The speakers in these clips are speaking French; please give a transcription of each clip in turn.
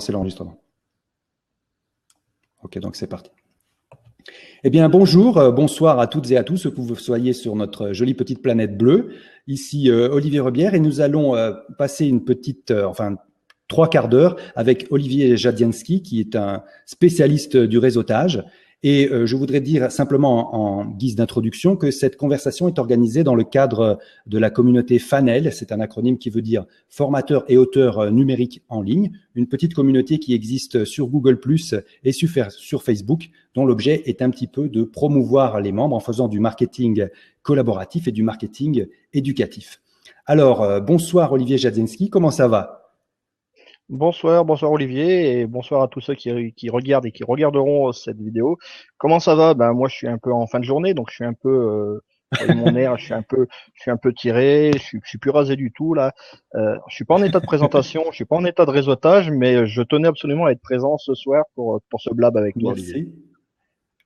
lancer l'enregistrement. Ok, donc c'est parti. Eh bien, bonjour, bonsoir à toutes et à tous, que vous soyez sur notre jolie petite planète bleue. Ici Olivier Rebière et nous allons passer une petite, 3/4 d'heure avec Olivier Jadienski, qui est un spécialiste du réseautage. Et je voudrais dire simplement en guise d'introduction que cette conversation est organisée dans le cadre de la communauté FANEL. C'est un acronyme qui veut dire formateur et auteur numérique en ligne, une petite communauté qui existe sur Google+ et sur Facebook, dont l'objet est un petit peu de promouvoir les membres en faisant du marketing collaboratif et du marketing éducatif. Alors, bonsoir Olivier Jadienski, comment ça va ? Bonsoir Olivier et bonsoir à tous ceux qui regardent et qui regarderont cette vidéo. Comment ça va? Ben moi je suis un peu en fin de journée, donc je suis un peu voyez mon air, je suis un peu tiré, je suis plus rasé du tout là. Je suis pas en état de présentation, je suis pas en état de réseautage, mais je tenais absolument à être présent ce soir pour ce blab avec toi, Olivier.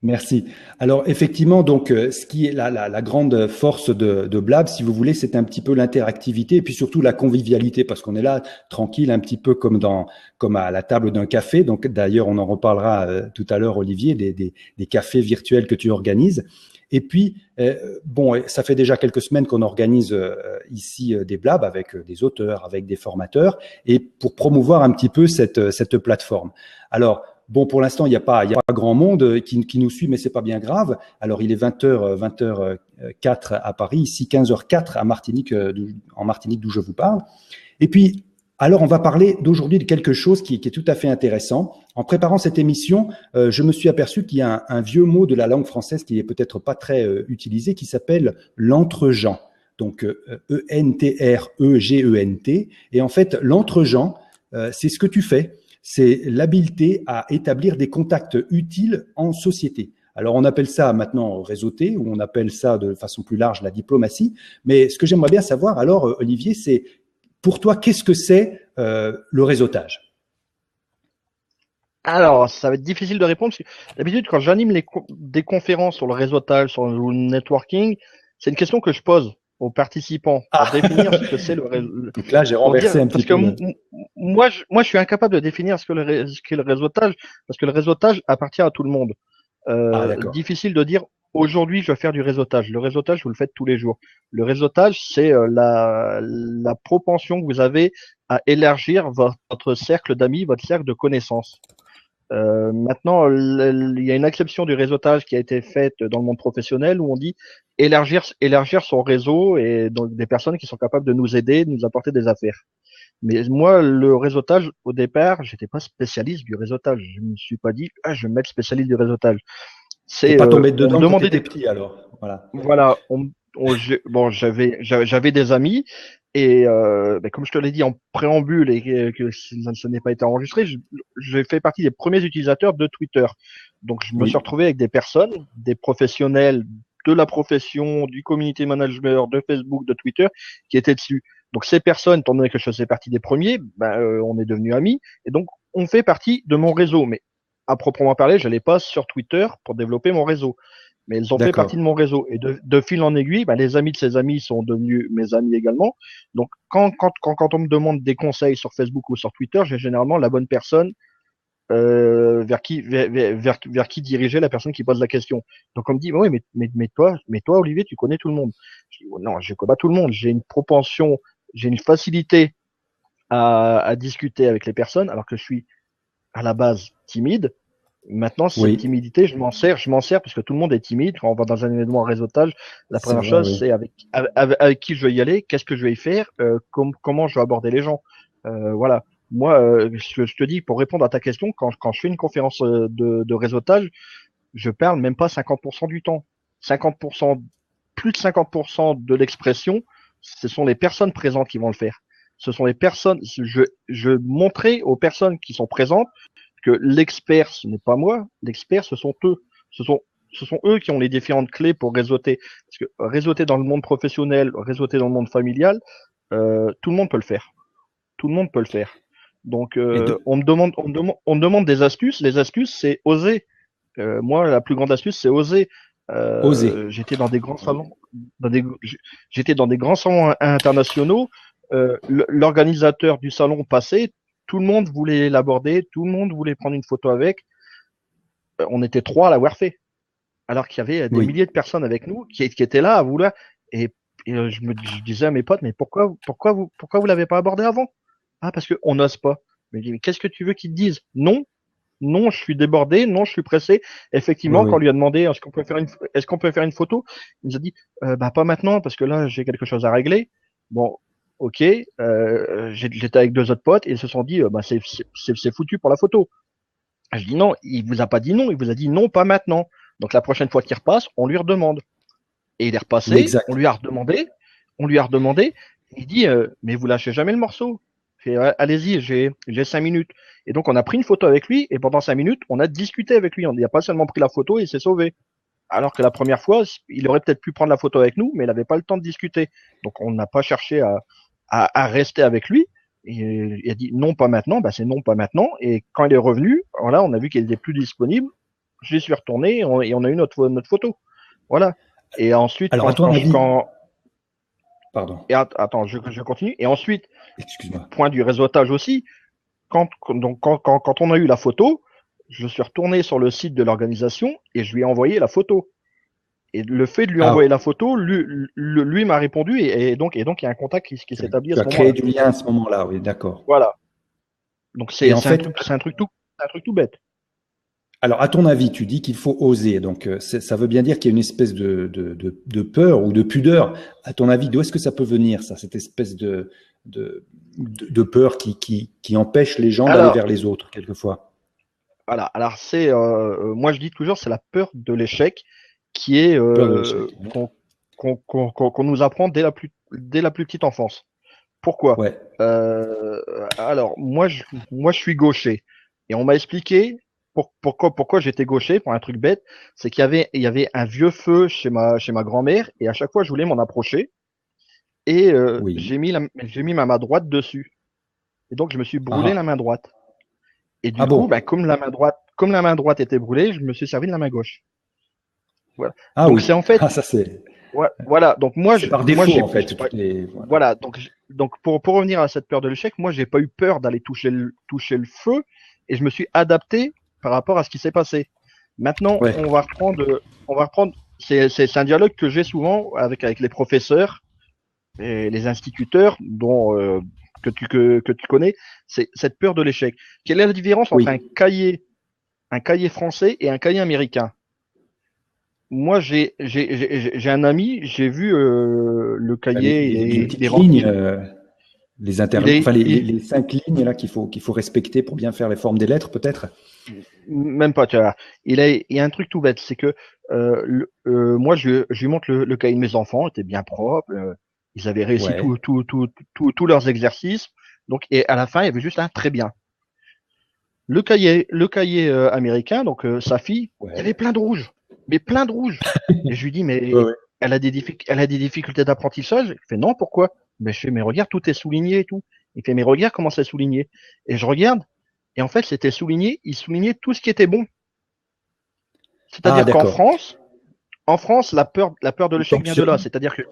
Merci. Alors effectivement, donc ce qui est la grande force de Blab, si vous voulez, c'est un petit peu l'interactivité et puis surtout la convivialité, parce qu'on est là tranquille, un petit peu comme à la table d'un café. Donc d'ailleurs, on en reparlera tout à l'heure, Olivier, des cafés virtuels que tu organises. Et puis bon, ça fait déjà quelques semaines qu'on organise ici des Blab avec des auteurs, avec des formateurs, et pour promouvoir un petit peu cette plateforme. Alors bon, pour l'instant, il n'y a pas grand monde qui nous suit, mais c'est pas bien grave. Alors, il est 20h04 à Paris, ici 15h04 à Martinique, en Martinique d'où je vous parle. Et puis, alors, on va parler d'aujourd'hui de quelque chose qui est tout à fait intéressant. En préparant cette émission, je me suis aperçu qu'il y a un vieux mot de la langue française qui est peut-être pas très utilisé, qui s'appelle l'entre-gens. Donc, E-N-T-R-E-G-E-N-T. Et en fait, l'entre-gens, c'est ce que tu fais. C'est l'habileté à établir des contacts utiles en société. Alors, on appelle ça maintenant réseauter, ou on appelle ça de façon plus large la diplomatie. Mais ce que j'aimerais bien savoir, alors, Olivier, c'est pour toi, qu'est-ce que c'est le réseautage ? Alors, ça va être difficile de répondre parce que d'habitude, quand j'anime des conférences sur le réseautage, sur le networking, c'est une question que je pose aux participants pour définir ce que c'est le réseau. Donc là, j'ai renversé un petit peu. Moi, je suis incapable de définir ce qu'est le réseautage parce que le réseautage appartient à tout le monde. Difficile de dire aujourd'hui je vais faire du réseautage. Le réseautage, vous le faites tous les jours. Le réseautage, c'est la propension que vous avez à élargir votre cercle d'amis, votre cercle de connaissances. Maintenant, il y a une exception du réseautage qui a été faite dans le monde professionnel où on dit élargir son réseau et donc des personnes qui sont capables de nous aider, de nous apporter des affaires. Mais moi, le réseautage, au départ, j'étais pas spécialiste du réseautage. Je me suis pas dit, je vais me mettre spécialiste du réseautage. C'est pas tombé dedans quand t'étais petit, alors. Voilà. J'avais des amis et comme je te l'ai dit en préambule et que ça n'est pas été enregistré, j'ai fait partie des premiers utilisateurs de Twitter. Donc je me suis retrouvé avec des personnes, des professionnels de la profession, du community management, de Facebook, de Twitter, qui étaient dessus. Donc ces personnes, étant donné que je faisais partie des premiers, on est devenus amis et donc on fait partie de mon réseau. Mais à proprement parler, je n'allais pas sur Twitter pour développer mon réseau. Mais elles ont fait partie de mon réseau. Et de fil en aiguille, les amis de ces amis sont devenus mes amis également. Donc, quand on me demande des conseils sur Facebook ou sur Twitter, j'ai généralement la bonne personne vers qui diriger la personne qui pose la question. Donc, on me dit, oui, mais toi, Olivier, tu connais tout le monde. Je dis, non, je connais pas tout le monde. J'ai une propension, j'ai une facilité à discuter avec les personnes, alors que je suis à la base timide. Maintenant, cette timidité, je m'en sers parce que tout le monde est timide. Quand on va dans un événement réseautage, la première chose, c'est avec qui je vais y aller, qu'est-ce que je vais y faire, comment je vais aborder les gens. Voilà. Moi, je te dis, pour répondre à ta question, quand je fais une conférence de réseautage, je parle même pas 50% du temps. 50%, plus de 50% de l'expression, ce sont les personnes présentes qui vont le faire. Ce sont les personnes, je montrais aux personnes qui sont présentes que l'expert, ce n'est pas moi, l'expert, ce sont eux. Ce sont eux qui ont les différentes clés pour réseauter. Parce que réseauter dans le monde professionnel, réseauter dans le monde familial, tout le monde peut le faire. Tout le monde peut le faire. Donc, on me demande des astuces. Les astuces, c'est oser. Moi, la plus grande astuce, c'est oser. Oser. J'étais dans des grands salons, j'étais dans des grands salons internationaux. L'organisateur du salon passait, tout le monde voulait l'aborder, tout le monde voulait prendre une photo avec. On était 3 à l'avoir fait. Alors qu'il y avait des Oui. milliers de personnes avec nous qui étaient là à vouloir. Et je disais à mes potes, mais pourquoi vous l'avez pas abordé avant? Ah, parce qu'on n'ose pas. Mais je dis, mais qu'est-ce que tu veux qu'ils te disent? Non, non, je suis débordé, non, je suis pressé. Oui, Effectivement, quand on oui. lui a demandé est-ce qu'on peut faire une photo, il nous a dit bah pas maintenant parce que là j'ai quelque chose à régler. Bon, ok, j'étais avec 2 autres potes et ils se sont dit bah c'est foutu pour la photo. Je dis non, il vous a pas dit non, il vous a dit non, pas maintenant. Donc la prochaine fois qu'il repasse, on lui redemande. Et il est Oui, repassé, exact. on lui a redemandé, il dit mais vous lâchez jamais le morceau. Je fais, ouais, allez-y, j'ai 5 minutes. Et donc on a pris une photo avec lui et pendant 5 minutes, on a discuté avec lui. On n'a pas seulement pris la photo et il s'est sauvé. Alors que la première fois, il aurait peut-être pu prendre la photo avec nous, mais il n'avait pas le temps de discuter. Donc on n'a pas cherché à rester avec lui. Et il a dit non, pas maintenant, bah c'est non, pas maintenant. Et quand il est revenu, voilà, on a vu qu'il était plus disponible. Je suis retourné et on a eu notre photo. Voilà. Et ensuite, Alors, à ton avis, quand pardon, et attends, je continue. Et ensuite, excuse-moi. point du réseautage aussi, quand on a eu la photo, je suis retourné sur le site de l'organisation et je lui ai envoyé la photo. Et le fait de lui Ah, envoyer la photo, lui m'a répondu et donc il y a un contact qui s'établit à tu ce as créé moment-là. du lien à ce moment-là, oui, d'accord. Voilà. Donc Et en fait, c'est un truc tout bête. alors, à ton avis, tu dis qu'il faut oser. Donc, ça veut bien dire qu'il y a une espèce de peur ou de pudeur. À ton avis, d'où est-ce que ça peut venir, ça, cette espèce de peur qui empêche les gens d'aller Alors, vers les autres, quelquefois? voilà. Alors c'est, moi je dis toujours, c'est la peur de l'échec qui est Peur de l'échec. qu'on nous apprend dès la plus petite enfance. Pourquoi? Ouais. Alors moi je suis gaucher et on m'a expliqué pourquoi j'étais gaucher pour un truc bête, c'est il y avait un vieux feu chez ma grand-mère et à chaque fois je voulais m'en approcher et Oui. j'ai mis ma main droite dessus et donc je me suis Ah, brûlé la main droite. Et ah du coup, bon? bah, comme la main droite était brûlée, je me suis servi de la main gauche. Voilà. Ah Donc oui. c'est en fait, Ah, ça c'est voilà. Donc c'est par moi défaut en fait. j'ai pas, Voilà. voilà. Donc pour revenir à cette peur de l'échec, moi j'ai pas eu peur d'aller toucher le feu et je me suis adapté par rapport à ce qui s'est passé. Maintenant, Ouais. on va reprendre. C'est un dialogue que j'ai souvent avec les professeurs et les instituteurs dont que tu connais. C'est cette peur de l'échec. Quelle est la différence entre Oui. un cahier français et un cahier américain? Moi, j'ai un ami, j'ai vu le Bah, cahier, les petites lignes, il est, enfin il- les 5 lignes là qu'il faut respecter pour bien faire les formes des lettres, peut-être. même pas, tu vois. Il y a un truc tout bête, c'est que moi, je lui montre le cahier de mes enfants, il était bien propre, ils avaient réussi Ouais. tous leurs exercices, donc et à la fin, il y avait juste un très bien. Le cahier américain, donc sa fille, il y avait Ouais. plein de rouge, mais plein de rouge. Et je lui dis, Ouais, mais ouais. elle a des difficultés d'apprentissage. Il fait non, pourquoi? Mais je fais, mais regarde, tout est souligné et tout. Il fait, mais regarde comment c'est souligné. Et je regarde, et en fait, c'était souligné, il soulignait tout ce qui était bon. Ah, C'est-à-dire d'accord. En France, la peur de Il l'échec vient de là. sanctionne. C'est-à-dire que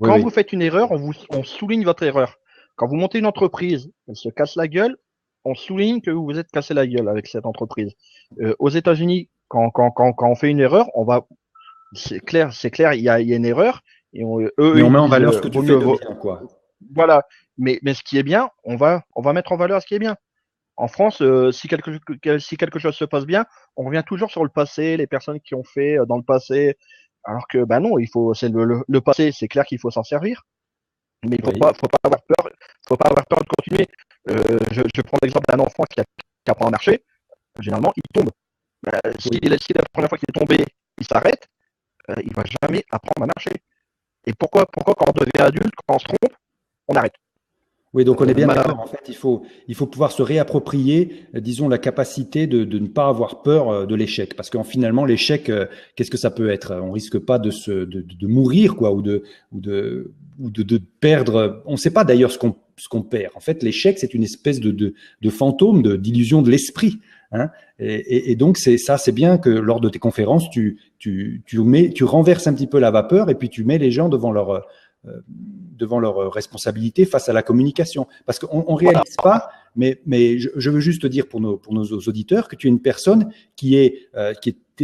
Oui, quand vous oui. faites une erreur, on souligne votre erreur. Quand vous montez une entreprise, elle se casse la gueule, on souligne que vous vous êtes cassé la gueule avec cette entreprise. Aux États-Unis, quand on fait une erreur, c'est clair, il y a une erreur et eux Mais on ils met en disent valeur ce que tu vaut mieux fais de bien, quoi. voilà. Mais ce qui est bien, on va mettre en valeur ce qui est bien. En France, si quelque chose se passe bien, on revient toujours sur le passé, les personnes qui ont fait dans le passé. Alors que bah non, c'est le passé, c'est clair qu'il faut s'en servir. Mais Oui. faut pas avoir peur, faut pas avoir peur de continuer. Je prends l'exemple d'un enfant qui apprend à marcher. Généralement, il tombe. Oui. Si la première fois qu'il est tombé, il s'arrête, il va jamais apprendre à marcher. Et pourquoi quand on devient adulte, quand on se trompe, on arrête. Oui, donc on est bien Ma- d'accord. En fait, il faut pouvoir se réapproprier, disons, la capacité de ne pas avoir peur de l'échec. Parce qu'en finalement, l'échec, qu'est-ce que ça peut être? On risque pas de mourir, quoi, ou de perdre. On ne sait pas d'ailleurs ce qu'on perd. En fait, l'échec, c'est une espèce de fantôme, d'illusion de l'esprit. Hein. Et donc, c'est bien que lors de tes conférences, tu renverses un petit peu la vapeur et puis tu mets les gens devant devant leurs responsabilités face à la communication. Parce qu'on ne réalise pas, mais je veux juste dire pour nos auditeurs que tu es une personne qui est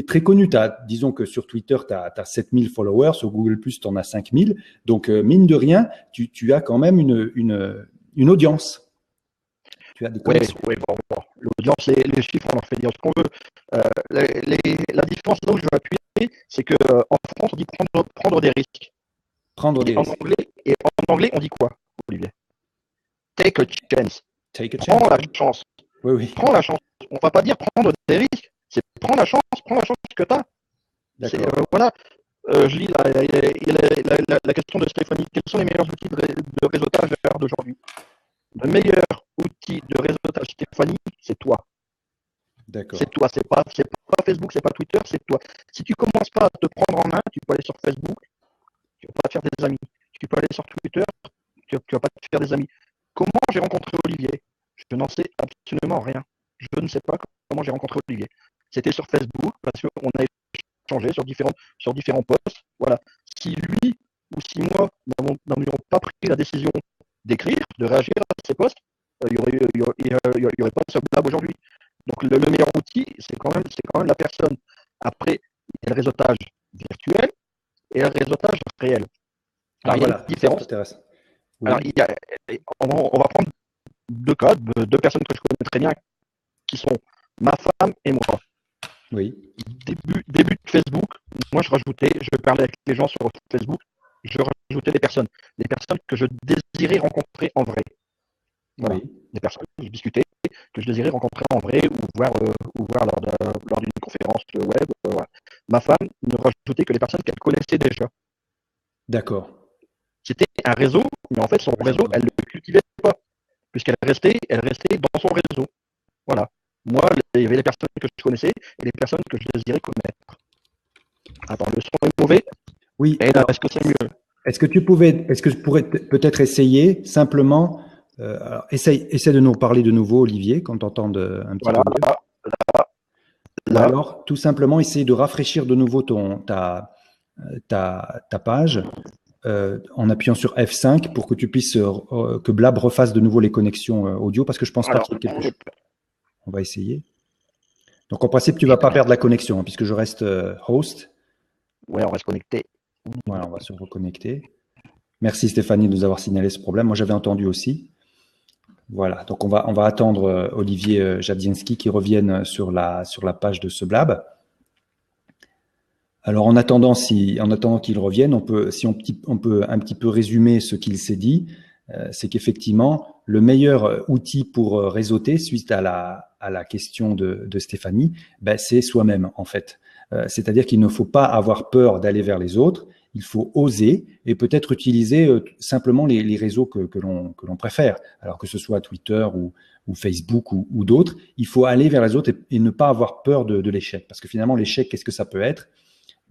très connue. Disons que sur Twitter, tu as 7000 followers, sur Google+, tu en as 5000. Donc, mine de rien, tu as quand même une audience. Tu as des connexions. Oui, bon. L'audience, les chiffres, on en fait dire ce qu'on veut. La différence là où je veux appuyer, c'est qu'en France, on dit prendre des risques. Prendre des risques. Et en anglais, on dit quoi, Olivier? Take a chance. Take a chance. Prends la chance. Oui. Prends la chance. On ne va pas dire prendre des risques. C'est prends la chance que tu as. Voilà. Je lis la question de Stéphanie. Quels sont les meilleurs outils de réseautage à l'heure d'aujourd'hui? Le meilleur outil de réseautage, Stéphanie, c'est toi. D'accord. C'est toi. C'est pas Facebook, c'est pas Twitter, c'est toi. Si tu commences pas à te prendre en main, tu peux aller sur Facebook, tu vas pas te faire des amis. Tu peux aller sur Twitter, tu vas pas te faire des amis. Comment j'ai rencontré Olivier? Je n'en sais absolument rien. Je ne sais pas comment j'ai rencontré Olivier. C'était sur Facebook parce qu'on a échangé sur différents posts. Voilà. Si lui ou si moi n'avions pas pris la décision d'écrire, de réagir à ces posts, il y aurait pas ce blab aujourd'hui. Donc le meilleur outil, c'est quand même la personne. Après, il y a le réseautage virtuel et le réseautage réel. Alors, il y a une différence. Oui. Alors, on va prendre deux cas, deux personnes que je connais très bien, qui sont ma femme et moi. Oui. Début de Facebook, moi je parlais avec les gens sur Facebook, je rajoutais les personnes que je désirais rencontrer en vrai. Voilà. Oui. Des personnes que je discutais, que je désirais rencontrer en vrai ou voir lors d'une conférence web. Voilà. Ma femme ne rajoutait que les personnes qu'elle connaissait déjà. D'accord. C'était un réseau, mais en fait, son réseau, elle ne le cultivait pas, puisqu'elle restait dans son réseau. Voilà. Moi, il y avait les personnes que je connaissais et les personnes que je désirais connaître. Attends, le son est mauvais? Oui. Est-ce que c'est mieux? Est-ce que je pourrais peut-être essayer simplement, essaie de nous parler de nouveau, Olivier, quand tu entends un petit peu mieux. Là. Alors, tout simplement, essayer de rafraîchir de nouveau ta page. En appuyant sur F5 pour que tu puisses que Blab refasse de nouveau les connexions audio parce que je pense pas qu'il y ait quelque chose. On va essayer. Donc en principe tu vas pas perdre la connexion hein, puisque je reste host. Ouais, on va se connecter. Voilà, on va se reconnecter. Merci Stéphanie de nous avoir signalé ce problème. Moi j'avais entendu aussi. Voilà, donc on va attendre Olivier Jadzienski qui revienne sur la page de ce Blab. Alors, en attendant qu'il revienne, on peut un petit peu résumer ce qu'il s'est dit, c'est qu'effectivement, le meilleur outil pour réseauter, suite à la question de Stéphanie, c'est soi-même, en fait. C'est-à-dire qu'il ne faut pas avoir peur d'aller vers les autres, il faut oser et peut-être utiliser simplement les réseaux que l'on préfère. Alors que ce soit Twitter ou Facebook ou d'autres, il faut aller vers les autres et ne pas avoir peur de l'échec. Parce que finalement, l'échec, qu'est-ce que ça peut être?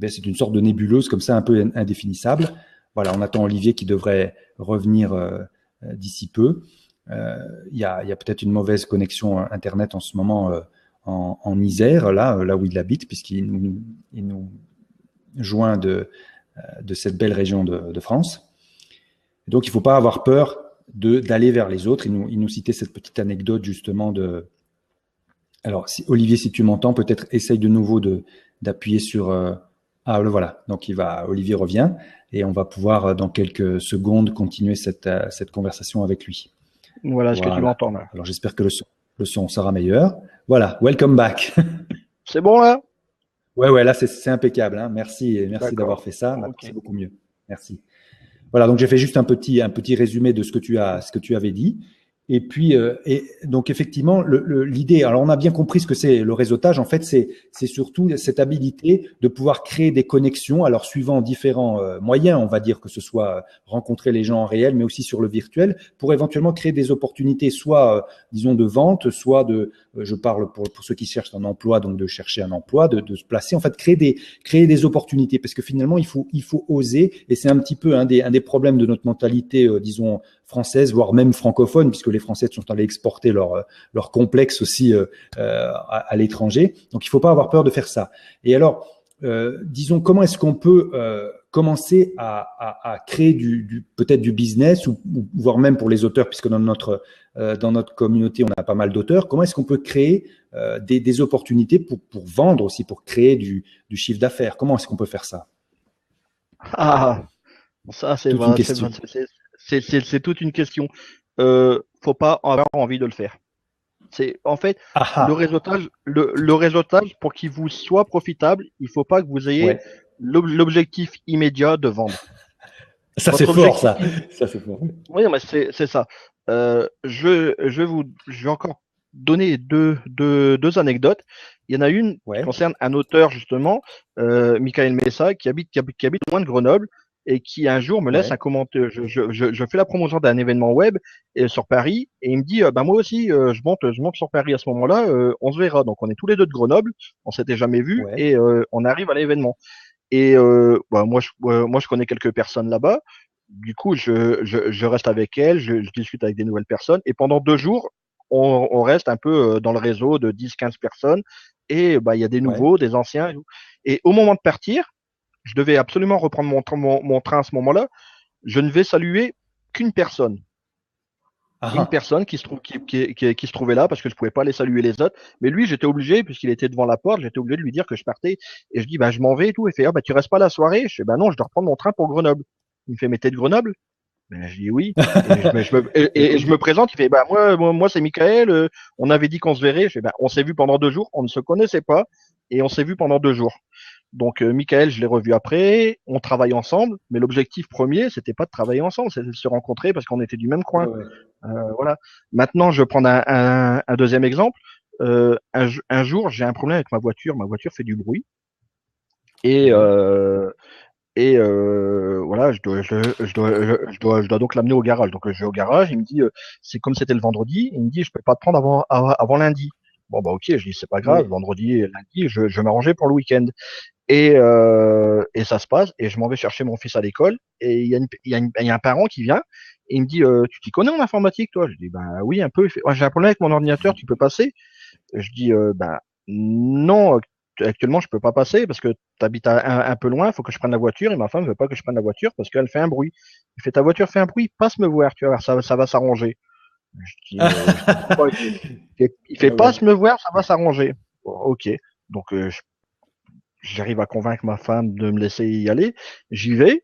C'est une sorte de nébuleuse comme ça, un peu indéfinissable. Voilà, on attend Olivier qui devrait revenir d'ici peu. Il y a peut-être une mauvaise connexion Internet en ce moment en Isère, là où il habite, puisqu'il nous joint de cette belle région de France. Et donc, il ne faut pas avoir peur d'aller vers les autres. Il nous citait cette petite anecdote justement de... Alors, Olivier, si tu m'entends, peut-être essaye de nouveau d'appuyer sur... le voilà. Donc, Olivier revient et on va pouvoir, dans quelques secondes, continuer cette conversation avec lui. Voilà, ce que tu m'entends là. Alors, j'espère que le son sera meilleur. Voilà, welcome back. C'est bon là? Ouais, là, c'est impeccable. Hein. Merci d'avoir fait ça. Okay. C'est beaucoup mieux. Merci. Voilà, donc j'ai fait juste un petit résumé de ce que tu avais dit. Et puis, donc effectivement, l'idée, alors on a bien compris ce que c'est le réseautage. En fait, c'est surtout cette habilité de pouvoir créer des connexions. Alors, suivant différents moyens, on va dire que ce soit rencontrer les gens en réel, mais aussi sur le virtuel, pour éventuellement créer des opportunités, soit disons de vente, soit je parle pour ceux qui cherchent un emploi, donc de chercher un emploi, de se placer. En fait, créer des opportunités, parce que finalement, il faut oser. Et c'est un petit peu un des problèmes de notre mentalité, disons française, voire même francophone, puisque les Français sont allés exporter leur complexe aussi à l'étranger. Donc, il ne faut pas avoir peur de faire ça. Et alors, disons, comment est-ce qu'on peut commencer à créer peut-être du business ou voire même pour les auteurs, puisque dans notre communauté, on a pas mal d'auteurs. Comment est-ce qu'on peut créer des opportunités pour vendre aussi, pour créer du chiffre d'affaires? Comment est-ce qu'on peut faire ça? Ah, ça c'est Toute une vrai, question. c'est toute une question. Faut pas avoir envie de le faire. C'est en fait Ah ah, le réseautage pour qu'il vous soit profitable, il faut pas que vous ayez ouais. l'objectif immédiat de vendre. Ça c'est Votre fort, objectif, ça. Ça c'est fort. oui, mais c'est ça. Je vais encore donner deux anecdotes. Il y en a une qui Ouais, concerne un auteur justement, Michael Messa, qui habite loin de Grenoble et qui un jour me laisse un ouais, commentaire. Je fais la promotion d'un événement web sur Paris et il me dit, bah moi aussi, je monte sur Paris à ce moment-là, on se verra. Donc on est tous les deux de Grenoble, on s'était jamais vus ouais, et on arrive à l'événement. Et bah, moi, je connais quelques personnes là-bas. Du coup, je reste avec elles, je discute avec des nouvelles personnes. Et pendant 2 jours, on reste un peu dans le réseau de 10-15 personnes. Et bah, il y a des ouais. nouveaux, des anciens. Et au moment de partir, je devais absolument reprendre mon train à ce moment-là. Je ne vais saluer qu'une personne. Ah Une ah, personne qui se trouvait là parce que je pouvais pas aller saluer les autres. Mais lui, j'étais obligé, puisqu'il était devant la porte, j'étais obligé de lui dire que je partais. Et je dis, bah, je m'en vais et tout. Il fait, ah, bah, tu restes pas la soirée? Je fais, bah, non, je dois reprendre mon train pour Grenoble. Il me fait, mais t'es de Grenoble? Ben, je dis oui. Et je me présente. Il fait, bah, moi c'est Michael. On avait dit qu'on se verrait. Je fais, bah, on s'est vu pendant 2 jours. On ne se connaissait pas. Et on s'est vu pendant 2 jours. Donc, Michael, je l'ai revu après. On travaille ensemble. Mais l'objectif premier, c'était pas de travailler ensemble, c'était de se rencontrer parce qu'on était du même ouais, coin. ouais. Voilà. Maintenant, je vais prendre un deuxième exemple. Un jour, j'ai un problème avec ma voiture. Ma voiture fait du bruit. Et, Ouais. voilà, je dois donc l'amener au garage. Donc, je vais au garage. Il me dit, c'est comme c'était le vendredi. Il me dit, je peux pas te prendre avant lundi. Bon, bah, ok. Je dis, c'est pas grave. Oui. Vendredi et lundi, je vais m'arranger pour le week-end. Et ça se passe. Et je m'en vais chercher mon fils à l'école. Et il y a un parent qui vient. Et il me dit, tu t'y connais en informatique, toi? Je dis, ben oui, un peu. Il fait, ouais, j'ai un problème avec mon ordinateur, tu peux passer? Je dis, ben non, actuellement, je peux pas passer parce que tu habites un peu loin, il faut que je prenne la voiture. Et ma femme ne veut pas que je prenne la voiture parce qu'elle fait un bruit. Il fait, ta voiture fait un bruit, passe me voir, tu vas voir, ça va s'arranger. Je comprends pas. Il fait, Ouais, ouais. passe me voir, ça va s'arranger. Bon, ok. Donc, j'arrive à convaincre ma femme de me laisser y aller. J'y vais.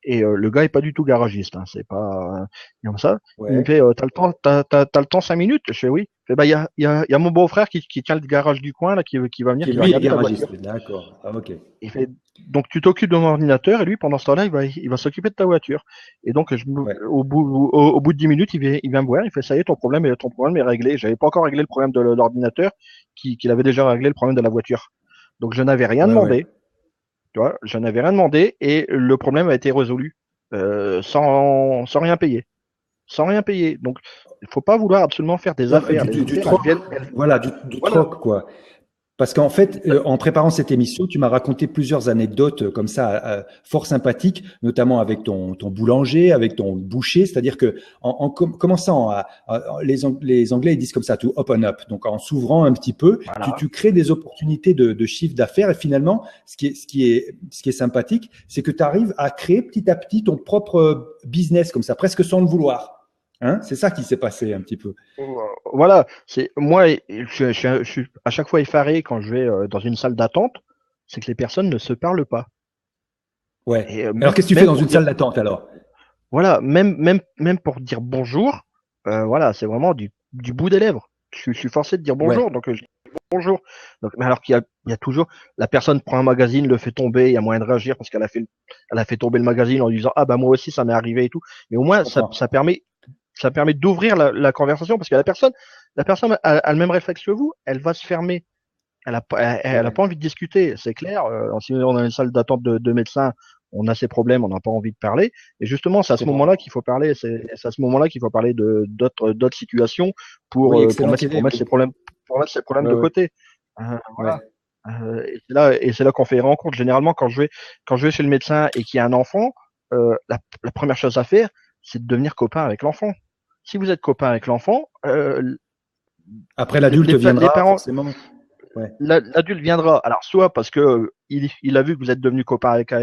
Et le gars est pas du tout garagiste, hein, c'est pas comme ça. Il me Ouais. fait, t'as le temps, t'as le temps 5 minutes? Je fais oui. Il fait, bah il y a mon beau-frère qui tient le garage du coin là, qui va venir, Qui qui va lui est regarder la voiture. garagiste. D'accord. Ah, ok. Il fait, donc tu t'occupes de mon ordinateur et lui pendant ce temps-là il va s'occuper de ta voiture. Et donc Ouais. au bout de 10 minutes il vient me voir, il fait ça y est ton problème est réglé. J'avais pas encore réglé le problème de l'ordinateur, qu'il avait déjà réglé le problème de la voiture. Donc je n'avais rien Ouais, ouais. demandé. Tu vois, je n'avais rien demandé et le problème a été résolu sans rien payer. Sans rien payer. Donc, il faut pas vouloir absolument faire des Non, affaires. Les du affaires, troc. elles- Voilà, du voilà. troc, quoi. Parce qu'en fait, en préparant cette émission, tu m'as raconté plusieurs anecdotes comme ça, fort sympathiques, notamment avec ton boulanger, avec ton boucher. C'est-à-dire que commençant les Anglais ils disent comme ça, to open up. Donc en s'ouvrant un petit peu, Voilà. tu crées des opportunités de chiffre d'affaires. Et finalement, ce qui est sympathique, c'est que tu arrives à créer petit à petit ton propre business comme ça, presque sans le vouloir. Hein? C'est ça qui s'est passé un petit peu. Voilà. C'est moi, je suis à chaque fois effaré quand je vais dans une salle d'attente, c'est que les personnes ne se parlent pas. Ouais. Et Alors qu'est-ce que tu fais même dans pour une dire, salle d'attente alors? voilà, même pour dire bonjour, voilà, c'est vraiment du bout des lèvres. Je suis forcé de dire Ouais. bonjour, donc je dis bonjour. Donc, mais alors qu'il y a toujours la personne prend un magazine, le fait tomber, il y a moyen de réagir parce elle a fait tomber le magazine en disant ah bah moi aussi ça m'est arrivé et tout. Mais au Je moins comprends. ça permet d'ouvrir la conversation parce que la personne a le même réflexe que vous, elle va se fermer. Elle a Ouais. pas envie de discuter, c'est clair. Si on a une salle d'attente de médecins, on a ses problèmes, on n'a pas envie de parler. Et justement, c'est Je à ce moment-là comprends. qu'il faut parler. C'est à ce moment-là qu'il faut parler de d'autres situations Oui, excellente idée, pour mettre oui. ses problèmes Ouais, de ouais, côté. Voilà. ouais. Et c'est là qu'on fait les rencontres. Généralement, quand je vais chez le médecin et qu'il y a un enfant, la première chose à faire, c'est de devenir copain avec l'enfant. Si vous êtes copain avec l'enfant, Après, l'adulte les viendra parents, forcément. Ouais. l'adulte viendra. Alors, soit parce que il a vu que vous êtes devenu copain avec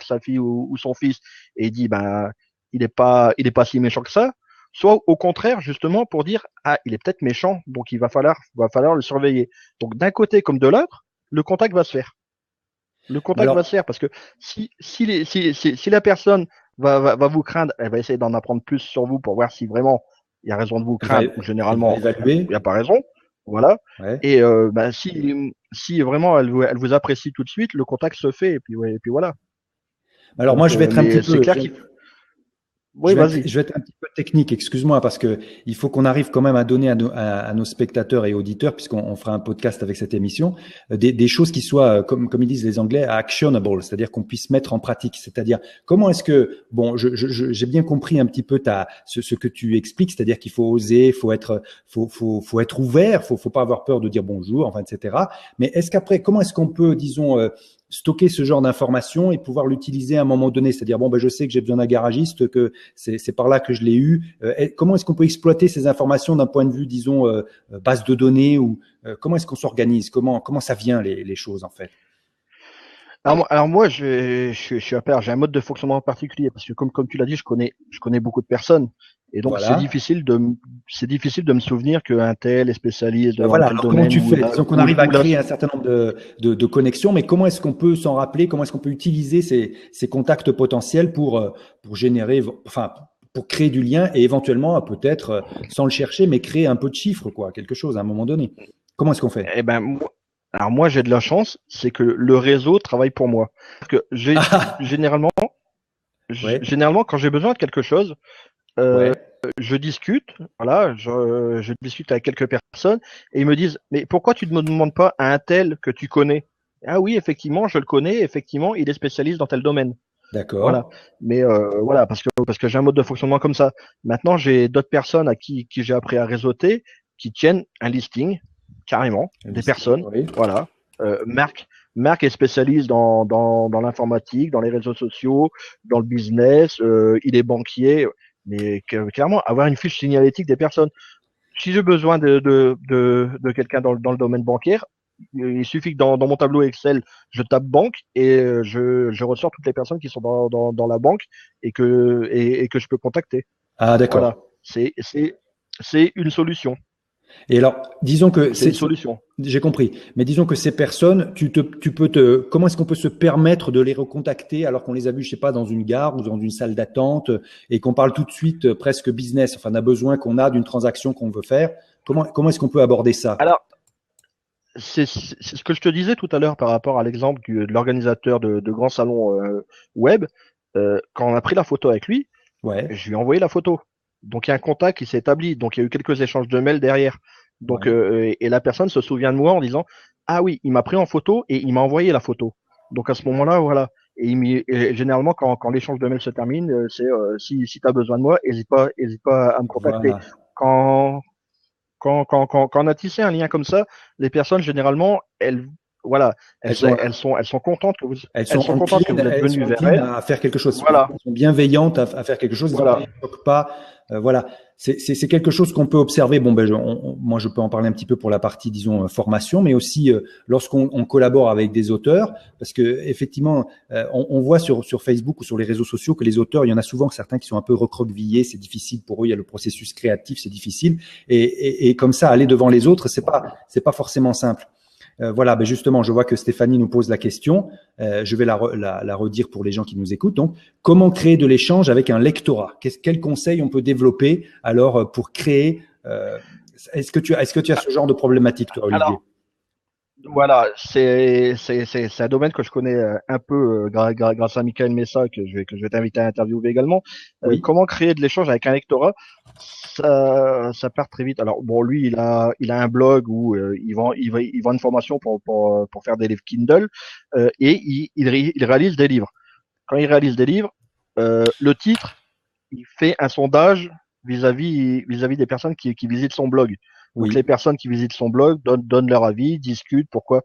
sa fille ou son fils, et il dit, ben, il est pas si méchant que ça. Soit au contraire, justement, pour dire, ah, il est peut-être méchant, donc va falloir le surveiller. Donc, d'un côté comme de l'autre, le contact va se faire. Le contact va se Alors, faire parce que si la personne va vous craindre, elle va essayer d'en apprendre plus sur vous pour voir si vraiment il y a raison de vous craindre ou elle va généralement il n'y évaluer. a pas raison. Voilà. Ouais. Et bah, si vraiment elle vous apprécie tout de suite, le contact se fait et puis, ouais, et puis voilà. Alors moi, Donc, je vais être un petit mais c'est peu, clair qu'il. Oui, vas-y. je vais être un petit peu technique, excuse-moi, parce que il faut qu'on arrive quand même à donner à nos spectateurs et auditeurs, puisqu'on fera un podcast avec cette émission, des choses qui soient, comme ils disent les Anglais, actionable, c'est-à-dire qu'on puisse mettre en pratique. C'est-à-dire, comment est-ce que, bon, j'ai bien compris un petit peu ce que tu expliques, c'est-à-dire qu'il faut oser, faut être ouvert, faut pas avoir peur de dire bonjour, enfin, etc. Mais est-ce qu'après, comment est-ce qu'on peut, disons, stocker ce genre d'informations et pouvoir l'utiliser à un moment donné, c'est-à-dire bon ben je sais que j'ai besoin d'un garagiste, que c'est par là que je l'ai eu. Comment est-ce qu'on peut exploiter ces informations d'un point de vue, disons, base de données ou comment est-ce qu'on s'organise, comment ça vient les choses en fait? Alors moi, je suis à part. J'ai un mode de fonctionnement particulier parce que comme tu l'as dit, je connais beaucoup de personnes et donc c'est Voilà. difficile de me souvenir qu'un tel est spécialiste Ben dans voilà. tel Alors comment domaine tu fais? Disons qu'on arrive à ou là. créer un certain nombre de connexions, mais comment est-ce qu'on peut s'en rappeler? Comment est-ce qu'on peut utiliser ces contacts potentiels pour générer, enfin pour créer du lien et éventuellement peut-être sans le chercher, mais créer un peu de chiffres quoi, quelque chose à un moment donné. Comment est-ce qu'on fait? Eh ben moi j'ai de la chance, c'est que le réseau travaille pour moi. Parce que Ah, généralement, ouais, généralement quand j'ai besoin de quelque chose, euh, ouais. je discute, voilà, je discute avec quelques personnes et ils me disent, mais pourquoi tu ne me demandes pas à un tel que tu connais? Ah oui, effectivement, je le connais, effectivement, il est spécialiste dans tel domaine. Voilà. D'accord. Mais voilà, parce que j'ai un mode de fonctionnement comme ça. Maintenant, j'ai d'autres personnes à qui j'ai appris à réseauter qui tiennent un listing, carrément, Un des listing, personnes. oui. Voilà. Marc est spécialiste dans l'informatique, dans les réseaux sociaux, dans le business, il est banquier, mais clairement, avoir une fiche signalétique des personnes. Si j'ai besoin de quelqu'un dans le domaine bancaire, il suffit que dans mon tableau Excel, je tape banque et je ressors toutes les personnes qui sont dans la banque et que je peux contacter. Ah, Voilà. d'accord. C'est une solution. Et alors, disons que C'est une solution. j'ai compris, mais disons que ces personnes, comment est-ce qu'on peut se permettre de les recontacter alors qu'on les a vus, je sais pas, dans une gare ou dans une salle d'attente et qu'on parle tout de suite presque business, enfin, d'un besoin qu'on a d'une transaction qu'on veut faire. Comment est-ce qu'on peut aborder ça? Alors, c'est ce que je te disais tout à l'heure par rapport à l'exemple de l'organisateur de grands salons web. Quand on a pris la photo avec lui, Ouais, je lui ai envoyé la photo. Donc il y a un contact qui s'est établi. Donc il y a eu quelques échanges de mails derrière. Donc ouais. et la personne se souvient de moi en disant ah oui, il m'a pris en photo et il m'a envoyé la photo. Donc à ce moment-là, voilà. Et généralement quand l'échange de mails se termine, c'est si tu as besoin de moi, hésite pas à me contacter. Voilà. Quand quand on a tissé un lien comme ça, les personnes généralement voilà, Elles sont, elles sont contentes que vous elles elles sont sont contentes que enclines, vous êtes elles venu sont vers enclines elles. à faire quelque chose. Voilà, Elles sont bienveillantes à faire quelque chose. Ils ont pas, voilà. ils bloquent pas. Voilà. C'est quelque chose qu'on peut observer. Bon, ben, moi, je peux en parler un petit peu pour la partie, disons, formation, mais aussi lorsqu'on collabore avec des auteurs, parce que effectivement, on voit sur Facebook ou sur les réseaux sociaux que les auteurs, il y en a souvent certains qui sont un peu recroquevillés. C'est difficile pour eux. Il y a le processus créatif, c'est difficile. Et comme ça, aller devant les autres, c'est pas forcément simple. Voilà, ben justement, je vois que Stéphanie nous pose la question. Je vais la redire pour les gens qui nous écoutent. Donc, comment créer de l'échange avec un lectorat? Quel conseil on peut développer alors pour créer est-ce que tu as ce genre de problématique, toi, Olivier? Alors, voilà, c'est un domaine que je connais un peu grâce à Michael Messa que je vais t'inviter à interviewer également. Oui, Comment créer de l'échange avec un lectorat? Ça part très vite. Alors bon, lui, il a un blog où il vend une formation pour faire des livres Kindle et il réalise des livres. Quand il réalise des livres, le titre, il fait un sondage vis-à-vis des personnes qui visitent son blog. Donc les oui. personnes qui visitent son blog donnent leur avis, discutent pourquoi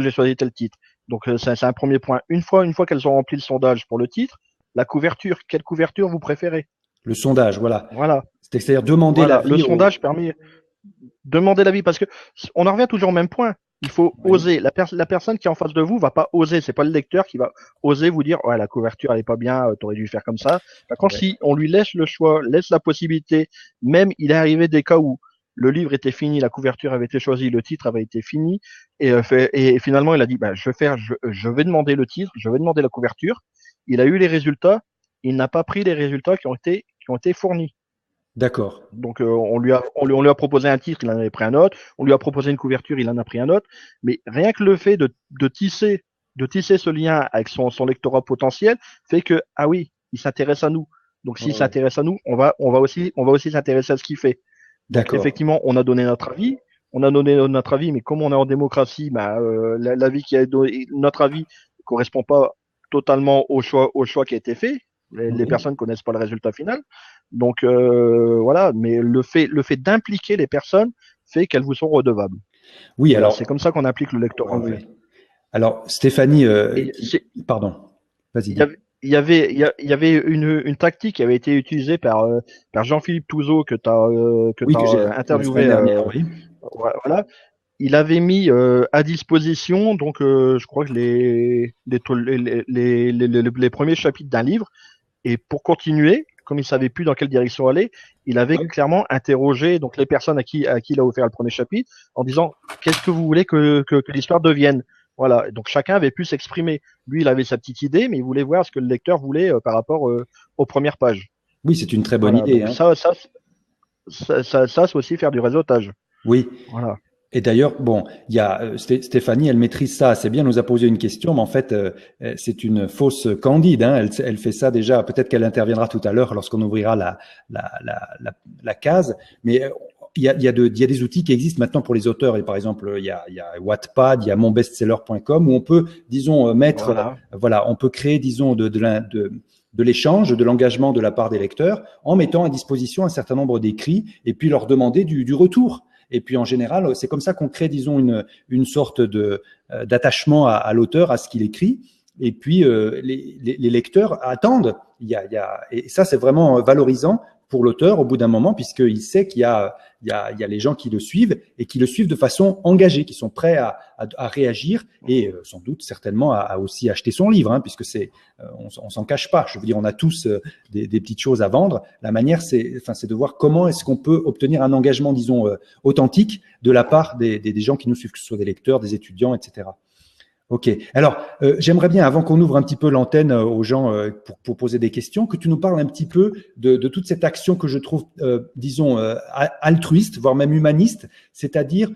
j'ai choisi tel titre. Donc c'est un premier point. Une fois qu'elles ont rempli le sondage pour le titre, la couverture, quelle couverture vous préférez? Le sondage, voilà. Voilà, C'est-à-dire demander voilà. Le l'avis au. sondage permet de demander l'avis parce que on en revient toujours au même point. Il faut Oui, oser. La personne qui est en face de vous va pas oser. C'est pas le lecteur qui va oser vous dire, ouais, la couverture elle est pas bien, t'aurais dû faire comme ça. Par contre, ouais, si on lui laisse le choix, laisse la possibilité, même il est arrivé des cas où le livre était fini, la couverture avait été choisie, le titre avait été fini, et finalement il a dit, bah, je vais demander le titre, je vais demander la couverture. Il a eu les résultats. Il n'a pas pris les résultats qui ont été fournis. d'accord. Donc on lui a proposé un titre, il en avait pris un autre. On lui a proposé une couverture, il en a pris un autre. Mais rien que le fait de tisser ce lien avec son lectorat potentiel fait que ah oui, il s'intéresse à nous. Donc Ouais, s'il ouais. s'intéresse à nous, on va aussi s'intéresser à ce qu'il fait. Donc D'accord. effectivement, on a donné notre avis. On a donné notre avis, mais comme on est en démocratie, bah, l'avis qui a donné, notre avis ne correspond pas totalement au choix qui a été fait. Les Oui. personnes connaissent pas le résultat final. Donc voilà, mais le fait d'impliquer les personnes fait qu'elles vous sont redevables. Oui, Voilà, c'est alors, comme ça qu'on implique le lectorat oui, en fait. oui. Alors, Stéphanie, Et pardon, vas-y, il y dis. avait, il y avait une tactique qui avait été utilisée par Jean-Philippe Touzeau que Oui, que j'ai t'as appris la semaine interviewé. dernière, oui. Voilà, il avait mis à disposition donc je crois que les premiers chapitres d'un livre. Et pour continuer, comme il savait plus dans quelle direction aller, il avait Oui. clairement interrogé donc les personnes à qui il a offert le premier chapitre en disant qu'est-ce que vous voulez que l'histoire devienne. Voilà. Donc chacun avait pu s'exprimer. Lui, il avait sa petite idée, mais il voulait voir ce que le lecteur voulait par rapport aux premières pages. Oui, c'est une très bonne Voilà. idée, Donc hein. ça c'est aussi faire du réseautage. Oui. Voilà. Et d'ailleurs, bon, il y a Stéphanie, elle maîtrise ça assez bien. Elle nous a posé une question, mais en fait, c'est une fausse candide, hein. Elle fait ça déjà. Peut-être qu'elle interviendra tout à l'heure lorsqu'on ouvrira la case. Mais il y a des outils qui existent maintenant pour les auteurs. Et par exemple, il y a Wattpad, il y a monbestseller.com où on peut, disons, mettre, Voilà. voilà, on peut créer, disons, de l'échange, de l'engagement de la part des lecteurs, en mettant à disposition un certain nombre d'écrits et puis leur demander du retour. Et puis en général, c'est comme ça qu'on crée, disons, une sorte d'attachement à l'auteur, à ce qu'il écrit. Et puis les lecteurs attendent. Et ça, c'est vraiment valorisant pour l'auteur au bout d'un moment, puisqu'il sait qu'il y a les gens qui le suivent et qui le suivent de façon engagée, qui sont prêts à réagir et sans doute certainement à aussi acheter son livre, hein, puisque on s'en cache pas. Je veux dire, on a tous des petites choses à vendre. La manière, c'est de voir comment est-ce qu'on peut obtenir un engagement, disons, authentique de la part des gens qui nous suivent, que ce soit des lecteurs, des étudiants, etc. Ok. Alors, j'aimerais bien, avant qu'on ouvre un petit peu l'antenne aux gens pour poser des questions, que tu nous parles un petit peu de toute cette action que je trouve, disons, altruiste, voire même humaniste, c'est-à-dire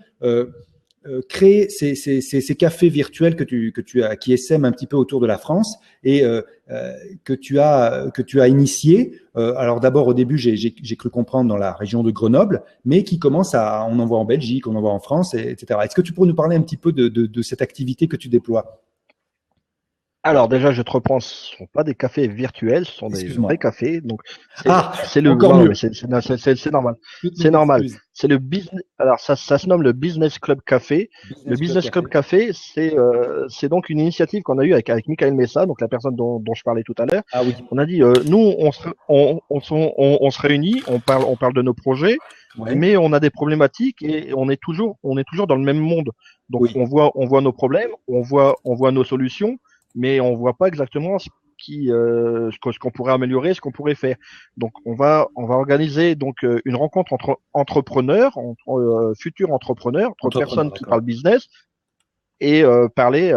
créer ces cafés virtuels que tu as, qui essaiment un petit peu autour de la France et que tu as initié. Alors d'abord au début j'ai cru comprendre dans la région de Grenoble, mais qui commence on en voit en Belgique, on en voit en France, etc. Est-ce que tu pourrais nous parler un petit peu de cette activité que tu déploies? Alors déjà, je te reprends, ce ne sont pas des cafés virtuels, ce sont des vrais Excuse-moi. cafés. Donc Ah, c'est le encore wow, mieux. mais c'est normal, Toutes c'est mes normal. excuses. C'est le business. Alors ça se nomme le Business Club Café. Le Business Club Business Club Café. Café, c'est donc une initiative qu'on a eue avec Michael Messa, donc la personne dont je parlais tout à l'heure. Ah oui. On a dit nous on se réunit, on parle de nos projets, Ouais. mais on a des problématiques et on est toujours dans le même monde. Donc Oui. on voit nos problèmes, on voit nos solutions, mais on voit pas exactement ce qu'on pourrait améliorer, ce qu'on pourrait faire. Donc on va organiser donc une rencontre entre entrepreneurs, entre futurs entrepreneurs, entre Entrepreneur, personnes qui parlent d'accord. business et parler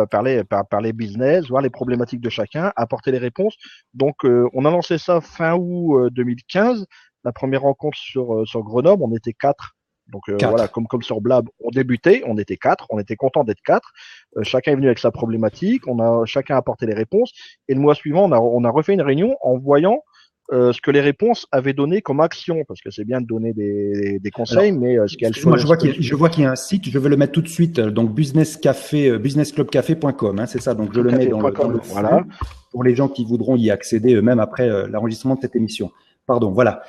business, voir les problématiques de chacun, apporter les réponses. Donc on a lancé ça fin août 2015. La première rencontre sur Grenoble, on était quatre. Donc voilà, 4. comme sur Blab, on débutait, on était quatre, on était content d'être quatre. Chacun est venu avec sa problématique, on a chacun apporté les réponses. Et le mois suivant, on a refait une réunion en voyant ce que les réponses avaient donné comme action, parce que c'est bien de donner des conseils, Alors, mais ce qu'elles excuse-moi, je ce vois que, qu'il y a, je vois qu'il y a un site, je vais le mettre tout de suite, donc businessclubcafé.com, hein, c'est ça, donc je le mets dans le voilà. flux pour les gens qui voudront y accéder même après l'enregistrement de cette émission. Pardon, voilà.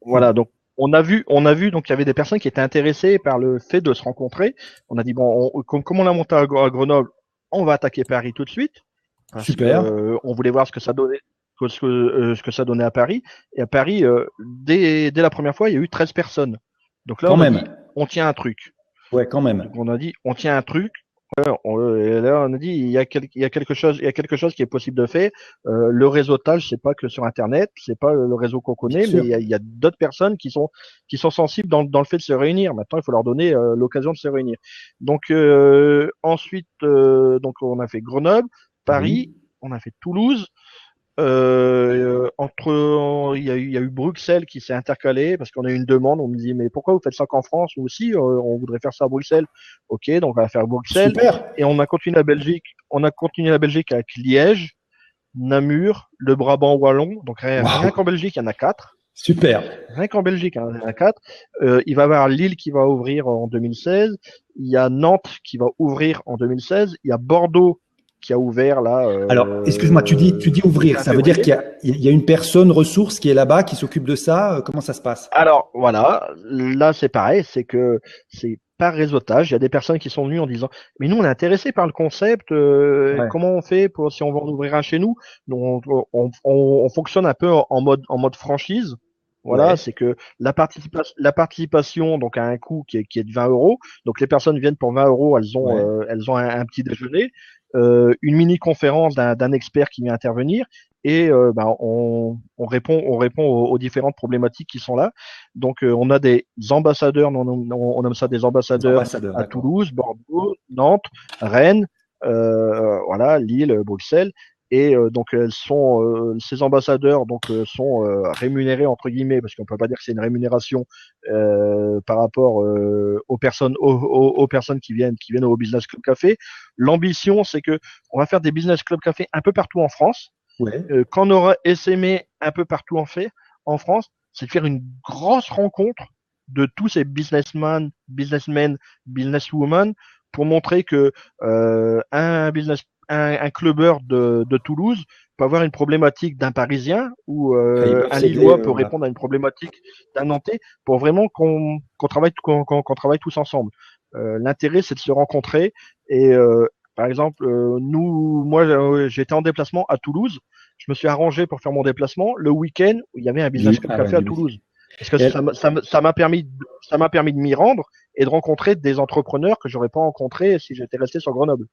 Voilà, donc on a vu donc il y avait des personnes qui étaient intéressées par le fait de se rencontrer. On a dit bon, comme on a monté à Grenoble, on va attaquer Paris tout de suite parce que Super, on voulait voir ce que ça donnait, ce que ça donnait à Paris. Et à Paris, dès la première fois, il y a eu 13 personnes. Donc là, quand on a dit même. on tient un truc. Ouais, quand même. Donc on a dit, on tient un truc. Et là, on a dit, il y a quelque chose qui est possible de faire. Le réseautage, c'est pas que sur Internet, c'est pas le réseau qu'on Bien connaît, mais sûr. il y a d'autres personnes qui sont sensibles dans le fait de se réunir. Maintenant, il faut leur donner l'occasion de se réunir. Donc ensuite, donc on a fait Grenoble, Paris, Oui. on a fait Toulouse. Il y a eu Bruxelles qui s'est intercalé parce qu'on a eu une demande. On me dit mais pourquoi vous faites ça qu'en France? Nous aussi, on voudrait faire ça à Bruxelles. Ok, donc on va faire Bruxelles Super. et on a continué la Belgique. On a continué la Belgique avec Liège, Namur, le Brabant wallon. Donc rien Waouh. qu'en Belgique, il y en a quatre. Super. Rien qu'en Belgique, hein, il y en a quatre. Il va y avoir Lille qui va ouvrir en 2016. Il y a Nantes qui va ouvrir en 2016. Il y a Bordeaux qui a ouvert là Alors, excuse-moi, tu dis le ouvrir. 15 Ça veut dire février. qu'il y a une personne ressource qui est là-bas, qui s'occupe de ça. Comment ça se passe? Alors voilà, là c'est pareil, c'est que c'est par réseautage. Il y a des personnes qui sont venues en disant mais nous on est intéressés par le concept, Ouais. comment on fait pour si on va en ouvrir un chez nous? Donc on fonctionne un peu en mode franchise. Voilà, Ouais. c'est que la participation donc a un coût qui est de 20 euros. Donc les personnes viennent pour 20 euros, Ouais. elles ont un petit déjeuner, une mini conférence d'un expert qui vient intervenir et on répond aux différentes problématiques qui sont là. Donc on a des ambassadeurs, on nomme ça des Des ambassadeurs ambassadeurs, à d'accord. Toulouse, Bordeaux, Nantes, Rennes, voilà, Lille, Bruxelles. Et donc ces ambassadeurs sont rémunérés entre guillemets parce qu'on peut pas dire que c'est une rémunération par rapport aux personnes qui viennent au Business Club Café. L'ambition c'est que on va faire des Business Club Café un peu partout en France. Ouais. Quand on aura essaimé un peu partout en France, c'est de faire une grosse rencontre de tous ces businessmen, businesswomen, pour montrer que un clubbeur de Toulouse peut avoir une problématique d'un Parisien ou Et ils peuvent un s'aider, Lillois peut voilà. répondre à une problématique d'un Nantais, pour vraiment qu'on travaille tous ensemble. L'intérêt, c'est de se rencontrer et par exemple, moi, j'étais en déplacement à Toulouse. Je me suis arrangé pour faire mon déplacement le week-end où il y avait un business club Ah ouais, café à du week-end. Toulouse. Parce que Et, ça m'a permis de m'y rendre et de rencontrer des entrepreneurs que j'aurais pas rencontrés si j'étais resté sur Grenoble.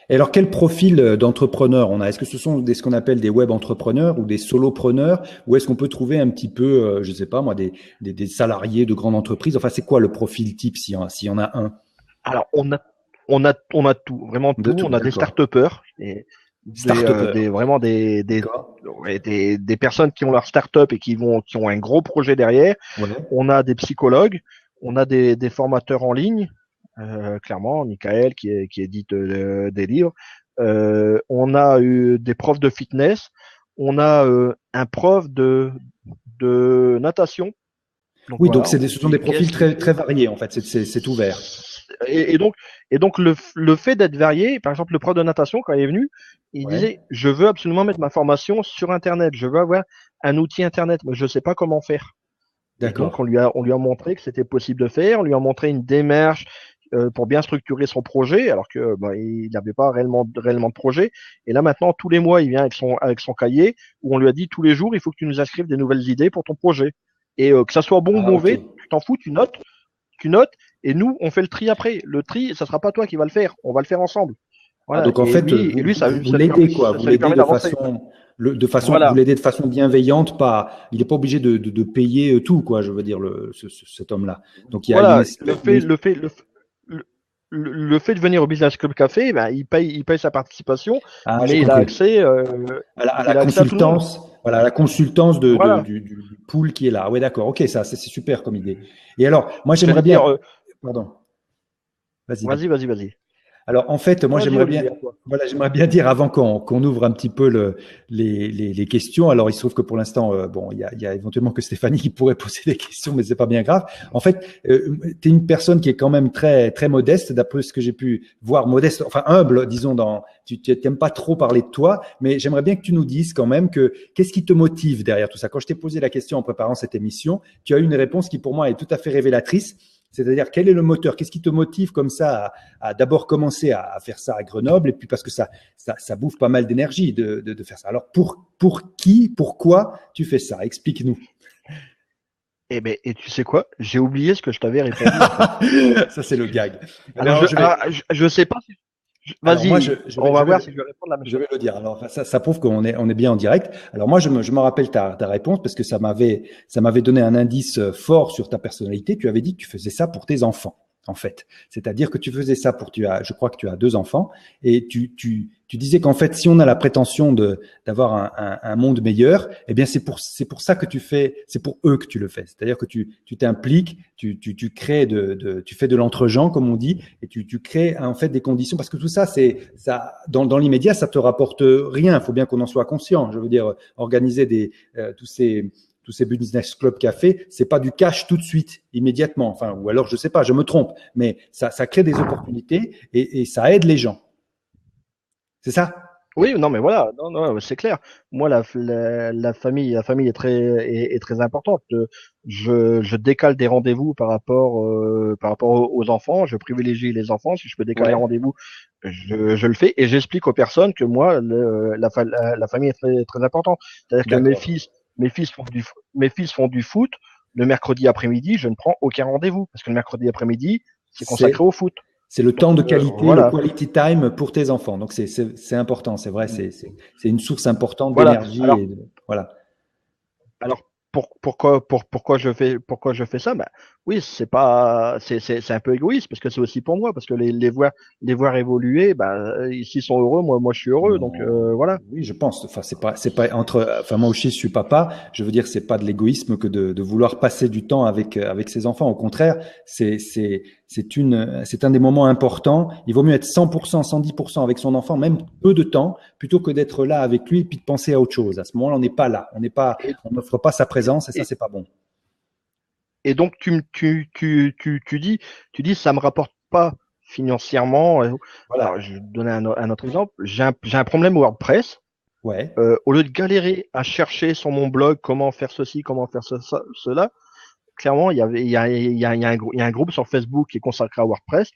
et alors, quel profil d'entrepreneur on a? Est-ce que ce sont ce qu'on appelle des web entrepreneurs ou des solopreneurs, ou est-ce qu'on peut trouver un petit peu, je sais pas moi, des salariés de grandes entreprises? Enfin, c'est quoi le profil type s'il y en a un? Alors, on a tout, vraiment De tout. tout, On a des d'accord. start-upers, Start-upper, vraiment d'accord. des personnes qui ont leur start-up et qui ont un gros projet derrière. Ouais. On a des psychologues, on a des formateurs en ligne, clairement, Michael qui édite des livres. On a eu des profs de fitness, on a un prof de natation. Donc Oui, donc voilà, on ce se sont des dit profils qu'est-ce qui très fait. très variés en fait. C'est ouvert. Et, et donc, le fait d'être varié, par exemple, le prof de natation, quand il est venu, il Ouais. disait, je veux absolument mettre ma formation sur Internet, je veux avoir un outil Internet, mais je ne sais pas comment faire. Et donc, D'accord. on lui a montré que c'était possible de faire, on lui a montré une démarche pour bien structurer son projet, alors que il n'avait pas réellement de projet. Et là, maintenant, tous les mois, il vient avec son cahier, où on lui a dit tous les jours, il faut que tu nous inscrives des nouvelles idées pour ton projet. Et que ça soit bon ou Ah, ok. mauvais, tu t'en fous, tu notes, et nous, on fait le tri après. Le tri, ça sera pas toi qui va le faire, on va le faire ensemble. Ah, Voilà. donc en fait, Ça vous l'aidez quoi. Vous ça lui l'aidez permet de d'avancer. façon, vous Voilà. l'aidez de façon bienveillante. Pas, il n'est pas obligé de payer tout quoi. Je veux dire cet homme-là. Donc il y a une Voilà. espèce. Le fait de venir au Business Club Café, ben, il paye sa participation, Ah, j'ai mais compris. À la il a accès à tout le monde. consultance, voilà, à la consultance Voilà. du pool qui est là. Ouais, d'accord. Ok, ça, c'est super comme idée. Et alors, moi, j'aimerais J'allais bien. dire, Pardon. Vas-y, dis. vas-y. Alors, en fait, moi, Vas-y, j'aimerais bien, Olivier, à toi. voilà, j'aimerais bien dire avant qu'on ouvre un petit peu les questions. Alors, il se trouve que pour l'instant, bon, il y a éventuellement que Stéphanie qui pourrait poser des questions, mais c'est pas bien grave. En fait, tu es une personne qui est quand même très, très modeste, d'après ce que j'ai pu voir, modeste, enfin humble, disons. Tu n'aimes pas trop parler de toi, mais j'aimerais bien que tu nous dises quand même qu'est-ce qui te motive derrière tout ça. Quand je t'ai posé la question en préparant cette émission, tu as eu une réponse qui pour moi est tout à fait révélatrice. C'est-à-dire, quel est le moteur? Qu'est-ce qui te motive comme ça à d'abord commencer à faire ça à Grenoble? Et puis parce que ça bouffe pas mal d'énergie de faire ça. Alors, pour qui, pourquoi tu fais ça? Explique-nous. Et tu sais quoi? J'ai oublié ce que je t'avais répondu, en fait. Ça, c'est le gag. Eh ben, Alors, alors, je vais, je sais pas si, alors moi, vas-y, on va je vais voir si je vais répondre la même je chose. vais le dire. Alors, ça prouve on est bien en direct. Alors, moi, je me rappelle ta réponse parce que ça m'avait donné un indice fort sur ta personnalité. Tu avais dit que tu faisais ça pour tes enfants, en fait. C'est-à-dire que tu faisais ça je crois que tu as deux enfants et tu disais qu'en fait, si on a la prétention d'avoir un monde meilleur, eh bien, c'est pour ça que c'est pour eux que tu le fais. C'est-à-dire que tu t'impliques, tu crées tu fais de l'entre-gens, comme on dit, et tu crées en fait des conditions parce que tout ça, dans l'immédiat, ça te rapporte rien. Il faut bien qu'on en soit conscient. Je veux dire, organiser tous ces business club café, c'est pas du cash tout de suite, immédiatement. Enfin, ou alors je sais pas, je me trompe, mais ça crée des opportunités et ça aide les gens. C'est ça? Oui, non, mais voilà, non, non, c'est clair. Moi, la famille est très importante. Je décale des rendez-vous par rapport aux enfants. Je privilégie les enfants. Si je peux décaler un Ouais. rendez-vous, je le fais et j'explique aux personnes que moi, la famille est très importante. C'est-à-dire que D'accord. mes fils font du foot. Le mercredi après-midi, je ne prends aucun rendez-vous parce que le mercredi après-midi, c'est consacré C'est au foot. c'est le temps Donc de qualité, le voilà, quality time pour tes enfants. Donc c'est important, c'est vrai, c'est une source importante voilà. d'énergie et voilà. Alors pourquoi je fais ça? Ben oui, c'est un peu égoïste parce que c'est aussi pour moi parce que les voir évoluer, ben s'ils sont heureux, moi je suis heureux donc Non, voilà. oui, je pense. Enfin, c'est pas enfin moi aussi je suis papa. Je veux dire, c'est pas de l'égoïsme que de vouloir passer du temps avec ses enfants. Au contraire, c'est un des moments importants. Il vaut mieux être 100%, 110% avec son enfant, même peu de temps, plutôt que d'être là avec lui et puis de penser à autre chose. À ce moment-là, on n'est pas là. Et, On n'offre pas sa présence et ça, et, c'est pas bon. et donc tu dis ça me rapporte pas financièrement. Alors Voilà. je vais te donner un autre exemple. J'ai un problème WordPress. Ouais. Au lieu de galérer à chercher sur mon blog comment faire ceci, comment faire cela, clairement, il y a un groupe sur Facebook qui est consacré à WordPress.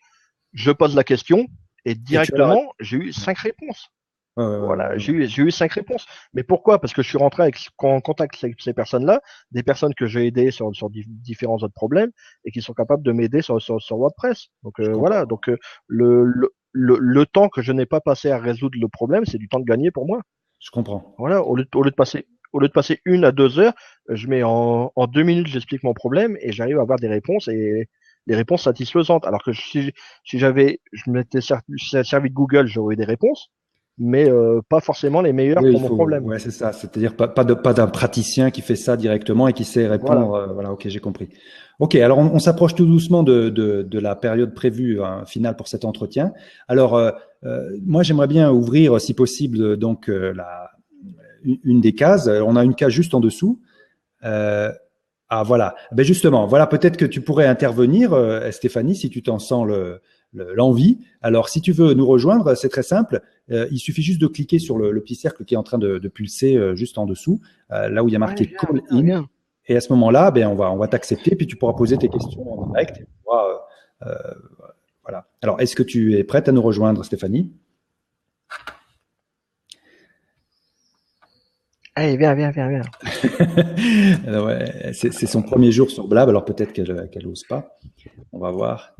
Je pose la question et Et tu as la réponse. directement, j'ai eu 5 réponses. Ouais, ouais, ouais, Voilà, ouais, ouais. j'ai eu 5 réponses. Mais pourquoi? Parce que je suis rentré en contact avec ces personnes-là, des personnes que j'ai aidées sur différents autres problèmes et qui sont capables de m'aider sur WordPress. Donc Je voilà, comprends. donc le temps que je n'ai pas passé à résoudre le problème, c'est du temps de gagner pour moi. Je comprends. Voilà, au lieu de passer 1 à 2 heures, je mets en 2 minutes, j'explique mon problème et j'arrive à avoir des réponses et des réponses satisfaisantes. Alors que si je m'étais servi de Google, j'aurais eu des réponses, mais pas forcément les meilleures Oui, pour mon problème. ouais, c'est ça. C'est-à-dire pas d'un praticien qui fait ça directement et qui sait Voilà. répondre. Voilà, ok, j'ai compris. Ok, alors on s'approche tout doucement de la période prévue finale pour cet entretien. Alors, moi, j'aimerais bien ouvrir, si possible, donc une des cases. On a une case juste en dessous. Euh, ah voilà. Ben justement, voilà peut-être que tu pourrais intervenir, Stéphanie, si tu t'en sens l'envie. Alors, si tu veux nous rejoindre, c'est très simple. Il suffit juste de cliquer sur le petit cercle qui est en train de pulser juste en dessous, là où il y a Ouais, marqué viens, Call viens, in. viens. Et à ce moment-là, ben on va t'accepter, puis tu pourras poser tes questions en direct. Et tu pourras, voilà. Alors, est-ce que tu es prête à nous rejoindre, Stéphanie? Allez, viens, viens, viens, viens. Alors, ouais, c'est son premier jour sur Blab, alors peut-être qu'elle n'ose pas. On va voir.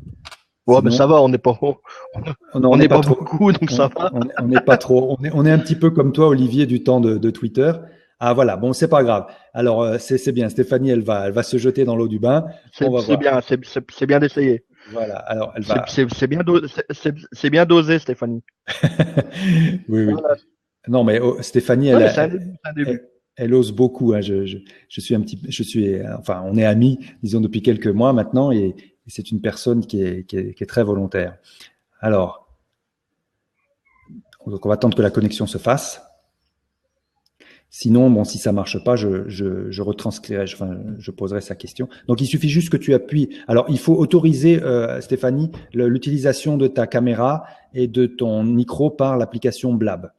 Bon, mais ça Sinon, va, non, on on n'est n'est pas pas trop. beaucoup, donc ça va. On n'est pas trop. On est un petit peu comme toi, Olivier, du temps de Twitter. Ah voilà, bon, c'est pas grave. Alors c'est bien. Stéphanie, elle va se jeter dans l'eau du bain. On va C'est voir. bien, c'est bien d'essayer. Voilà. Alors elle va. C'est bien dosé, Stéphanie. Oui, oui. Voilà. Non, mais Stéphanie, Ouais, mais c'est un début, c'est un début. elle ose beaucoup. Hein. Je suis. Enfin, on est amis, disons depuis quelques mois maintenant, et c'est une personne qui est très volontaire. Alors, donc on va attendre que la connexion se fasse. Sinon, bon, si ça marche pas, je retranscrirai, je poserai sa question. Donc, il suffit juste que tu appuies. Alors, il faut autoriser, Stéphanie, l'utilisation de ta caméra et de ton micro par l'application Blab.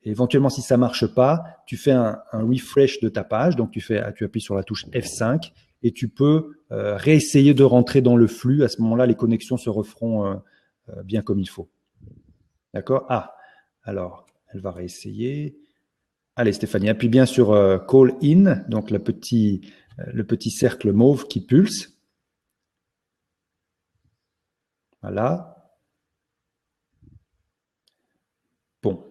Et éventuellement, si ça marche pas, tu fais un refresh de ta page. Donc, tu appuies sur la touche F5 et tu peux réessayer de rentrer dans le flux. À ce moment-là, les connexions se referont bien comme il faut. D'accord? Ah, alors, elle va réessayer. Allez, Stéphanie, appuie bien sur Call In, donc le petit cercle mauve qui pulse. Voilà. Bon.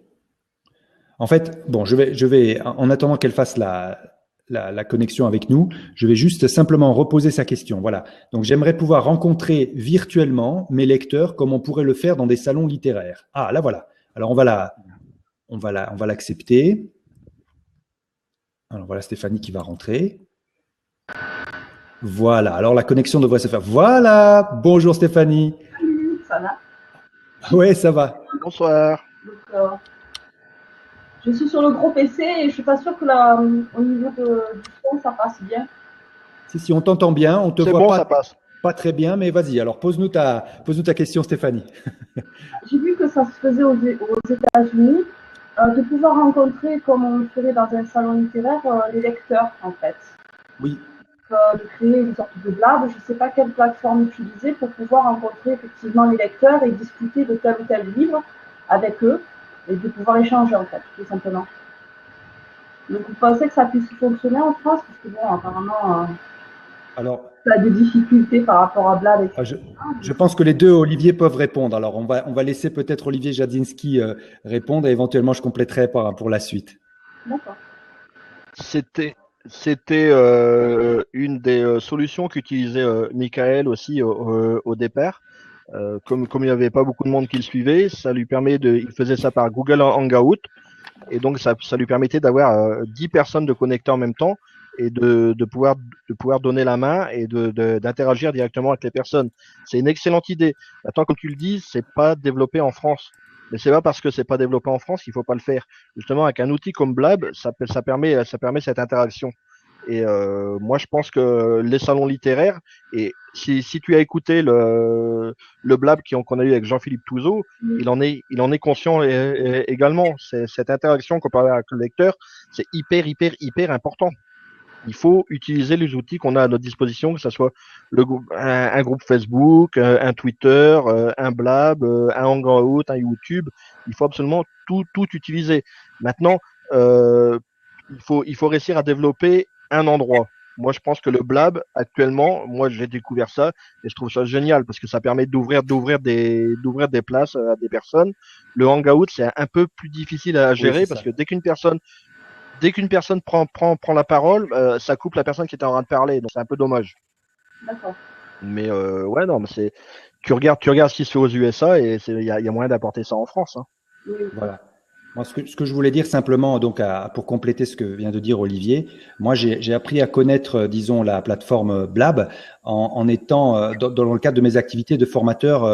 En fait, bon, je vais, en attendant qu'elle fasse la connexion avec nous, je vais juste simplement reposer sa question. Voilà. Donc, j'aimerais pouvoir rencontrer virtuellement mes lecteurs comme on pourrait le faire dans des salons littéraires. Ah, là, voilà. Alors, on va l'accepter. Alors, voilà Stéphanie qui va rentrer. Voilà. Alors, la connexion devrait se faire. Voilà. Bonjour Stéphanie. Salut, ça va? Oui, ça va. Bonsoir. Donc, je suis sur le gros PC et je suis pas sûre que au niveau du son, ça passe bien. Si, on t'entend bien, on te C'est voit bon, pas, ça passe. pas très bien, mais vas-y. Alors, pose-nous ta question, Stéphanie. J'ai vu que ça se faisait aux États-Unis, de pouvoir rencontrer, comme on le ferait dans un salon littéraire, les lecteurs, en fait. Oui. De créer une sorte de blab. Je ne sais pas quelle plateforme utiliser pour pouvoir rencontrer effectivement les lecteurs et discuter de tel ou tel livre avec eux et de pouvoir échanger, en fait, tout simplement. Donc, vous pensez que ça puisse fonctionner en France? Parce que bon, apparemment, Alors, ça a des difficultés par rapport à Blab, etc. je pense que les deux Olivier peuvent répondre. Alors, on va laisser peut-être Olivier Jadzinski répondre et éventuellement je compléterai pour la suite. D'accord. C'était une des solutions qu'utilisait Michael aussi au départ. Comme il n'y avait pas beaucoup de monde qui le suivait, ça lui permet il faisait ça par Google Hangout, et donc ça lui permettait d'avoir 10 personnes de connecter en même temps et de pouvoir donner la main et d'interagir directement avec les personnes. C'est une excellente idée. Maintenant, comme tu le dis, c'est pas développé en France. Mais c'est pas parce que c'est pas développé en France qu'il faut pas le faire. Justement, avec un outil comme Blab, ça permet cette interaction. Et moi, je pense que les salons littéraires, et si tu as écouté le Blab qu'on a eu avec Jean-Philippe Touzeau, il en est conscient également. Cette interaction qu'on peut avoir avec le lecteur, c'est hyper important. Il faut utiliser les outils qu'on a à notre disposition, que ce soit un groupe Facebook, un Twitter, un Blab, un Hangout, un YouTube. Il faut absolument tout utiliser. Maintenant, il faut réussir à développer un endroit. Moi, je pense que le Blab, actuellement, moi, j'ai découvert ça et je trouve ça génial parce que ça permet d'ouvrir des places à des personnes. Le Hangout, c'est un peu plus difficile à gérer parce que dès qu'une personne prend la parole, ça coupe la personne qui était en train de parler, donc c'est un peu dommage. D'accord. Mais ouais, non, mais tu regardes ce qui se fait aux USA et il y a moyen d'apporter ça en France. Hein. Oui. Voilà. Moi, ce que je voulais dire simplement, donc, pour compléter ce que vient de dire Olivier, moi, j'ai appris à connaître, disons, la plateforme Blab en étant dans le cadre de mes activités de formateur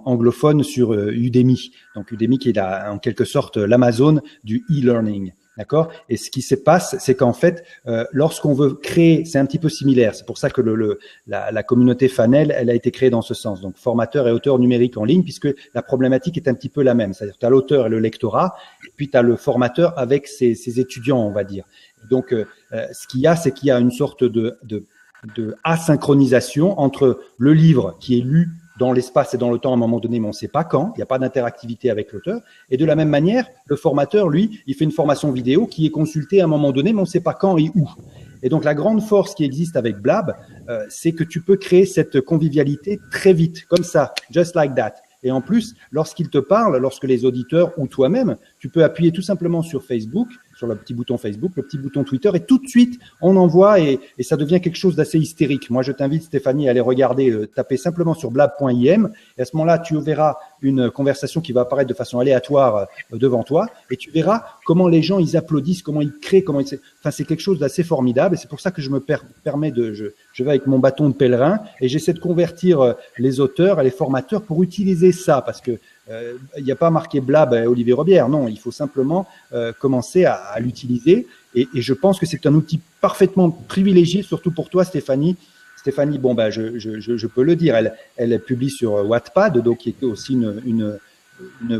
anglophone sur Udemy. Donc, Udemy qui est en quelque sorte l'Amazon du e-learning. D'accord. Et ce qui se passe, c'est qu'en fait, lorsqu'on veut créer, c'est un petit peu similaire. C'est pour ça que la communauté Fanel, elle a été créée dans ce sens. Donc, formateur et auteur numérique en ligne, puisque la problématique est un petit peu la même. C'est-à-dire, tu as l'auteur et le lectorat, et puis tu as le formateur avec ses étudiants, on va dire. Donc, ce qu'il y a, c'est qu'il y a une sorte de asynchronisation entre le livre qui est lu dans l'espace et dans le temps à un moment donné, mais on ne sait pas quand, il n'y a pas d'interactivité avec l'auteur. Et de la même manière, le formateur, lui, il fait une formation vidéo qui est consultée à un moment donné, mais on ne sait pas quand et où. Et donc, la grande force qui existe avec Blab, c'est que tu peux créer cette convivialité très vite, comme ça, just like that. Et en plus, lorsqu'il te parle, lorsque les auditeurs ou toi-même, tu peux appuyer tout simplement sur Facebook, sur le petit bouton Facebook, le petit bouton Twitter, et tout de suite, on envoie et ça devient quelque chose d'assez hystérique. Moi, je t'invite, Stéphanie, à aller regarder, taper simplement sur blab.im, et à ce moment-là, tu verras une conversation qui va apparaître de façon aléatoire devant toi, et tu verras comment les gens, ils applaudissent, comment ils créent, enfin, c'est quelque chose d'assez formidable, et c'est pour ça que je me permets je vais avec mon bâton de pèlerin, et j'essaie de convertir les auteurs et les formateurs pour utiliser ça, parce que il n'y a pas marqué Blab Olivier Robière, non, il faut simplement commencer à l'utiliser, et je pense que c'est un outil parfaitement privilégié, surtout pour toi, Stéphanie. Stéphanie, bon, bah, je peux le dire, elle publie sur Wattpad, donc qui est aussi une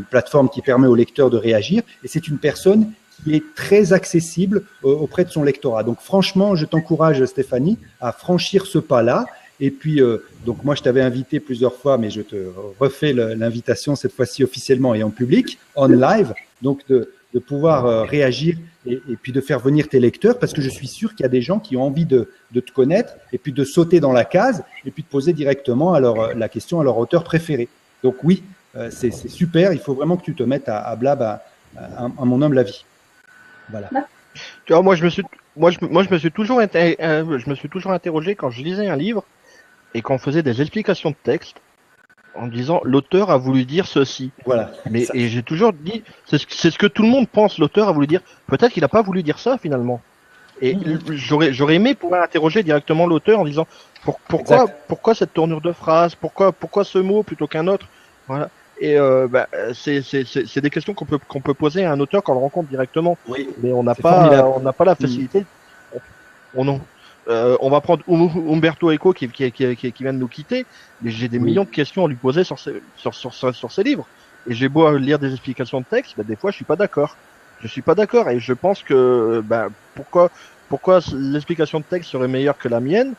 plateforme qui permet aux lecteurs de réagir, et c'est une personne qui est très accessible auprès de son lectorat. Donc franchement, je t'encourage, Stéphanie, à franchir ce pas-là. Et puis, donc moi, je t'avais invité plusieurs fois, mais je te refais l'invitation cette fois-ci officiellement et en public, en live, donc de de pouvoir réagir et puis de faire venir tes lecteurs, parce que je suis sûr qu'il y a des gens qui ont envie de te connaître et puis de sauter dans la case et puis de poser directement la question à leur auteur préféré. Donc oui, c'est super, il faut vraiment que tu te mettes à Blab à mon humble avis. Voilà. Tu vois, je me suis toujours interrogé quand je lisais un livre et qu'on faisait des explications de texte en disant l'auteur a voulu dire ceci. Voilà. Et j'ai toujours dit, c'est ce que tout le monde pense, l'auteur a voulu dire. Peut-être qu'il n'a pas voulu dire ça finalement. Et j'aurais aimé pouvoir interroger directement l'auteur en disant pourquoi cette tournure de phrase, pourquoi ce mot plutôt qu'un autre. Voilà. Et c'est des questions qu'on peut poser à un auteur quand on le rencontre directement. Oui, mais on n'a pas la facilité. On va prendre Umberto Eco qui vient de nous quitter, mais j'ai des millions de questions à lui poser sur ses livres. Et j'ai beau lire des explications de texte, des fois je suis pas d'accord. Et je pense que pourquoi l'explication de texte serait meilleure que la mienne,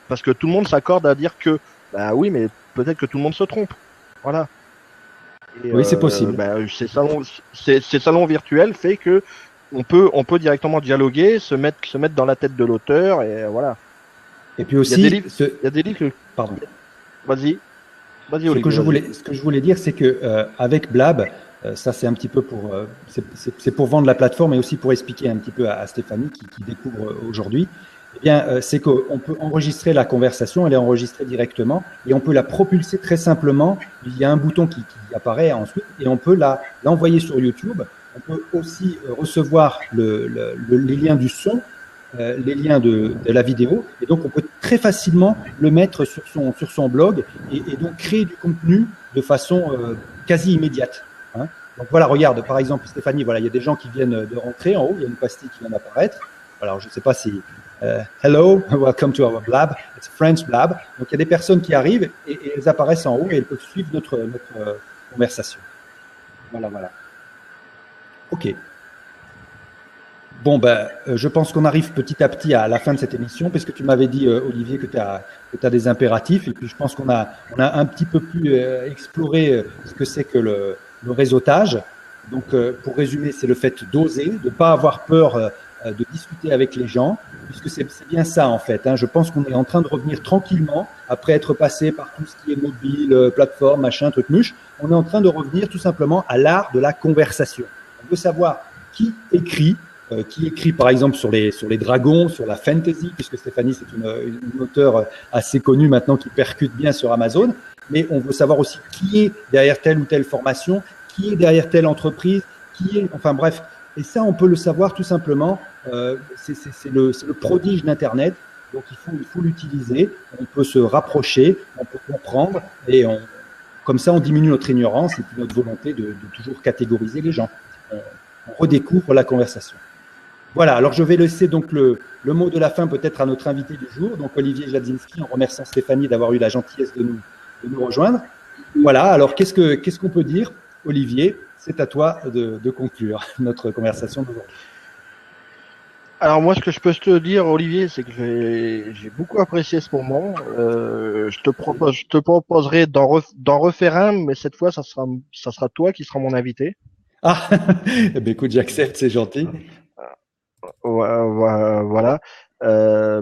parce que tout le monde s'accorde à dire que oui, mais peut-être que tout le monde se trompe. Voilà. Et, oui, c'est possible. Ces salons virtuels fait que on peut directement dialoguer, se mettre dans la tête de l'auteur et voilà. Et puis aussi, il y a des livres. Pardon. Vas-y, ce que je voulais dire, c'est que avec Blab, ça c'est un petit peu c'est pour vendre la plateforme et aussi pour expliquer un petit peu à Stéphanie qui découvre aujourd'hui. Eh bien, c'est qu'on peut enregistrer la conversation, elle est enregistrée directement et on peut la propulser très simplement. Il y a un bouton qui apparaît ensuite et on peut l'envoyer sur YouTube. On peut aussi recevoir les liens du son, les liens de la vidéo, et donc on peut très facilement le mettre sur son blog et donc créer du contenu de façon quasi immédiate. Hein. Donc voilà, regarde, par exemple, Stéphanie, voilà, il y a des gens qui viennent de rentrer en haut, il y a une pastille qui vient d'apparaître. Alors je ne sais pas si hello, welcome to our Blab, it's French Blab. Donc il y a des personnes qui arrivent et elles apparaissent en haut et elles peuvent suivre notre conversation. Voilà. Ok. Bon, je pense qu'on arrive petit à petit à la fin de cette émission, parce que tu m'avais dit, Olivier, que tu as des impératifs, et puis je pense qu'on a un petit peu pu explorer ce que c'est que le réseautage. Donc, pour résumer, c'est le fait d'oser, de ne pas avoir peur de discuter avec les gens, puisque c'est bien ça, en fait. Hein. Je pense qu'on est en train de revenir tranquillement, après être passé par tout ce qui est mobile, plateforme, machin, truc muche. On est en train de revenir tout simplement à l'art de la conversation. On veut savoir qui écrit par exemple sur les dragons, sur la fantasy, puisque Stéphanie c'est une auteure assez connue maintenant qui percute bien sur Amazon, mais on veut savoir aussi qui est derrière telle ou telle formation, qui est derrière telle entreprise, enfin bref, et ça on peut le savoir tout simplement, c'est le prodige d'Internet, donc il faut l'utiliser, on peut se rapprocher, on peut comprendre, et comme ça on diminue notre ignorance et puis notre volonté de toujours catégoriser les gens. On redécouvre la conversation. Voilà, alors je vais laisser donc le mot de la fin peut-être à notre invité du jour, donc Olivier Jadzinski, en remerciant Stéphanie d'avoir eu la gentillesse de nous rejoindre. Voilà, alors qu'est-ce qu'on peut dire, Olivier? C'est à toi de conclure notre conversation d'aujourd'hui. Alors moi, ce que je peux te dire, Olivier, c'est que j'ai beaucoup apprécié ce moment. Je te proposerai d'en refaire un, mais cette fois, ça sera toi qui sera mon invité. Ah, eh bien, écoute, j'accepte, c'est gentil. Voilà.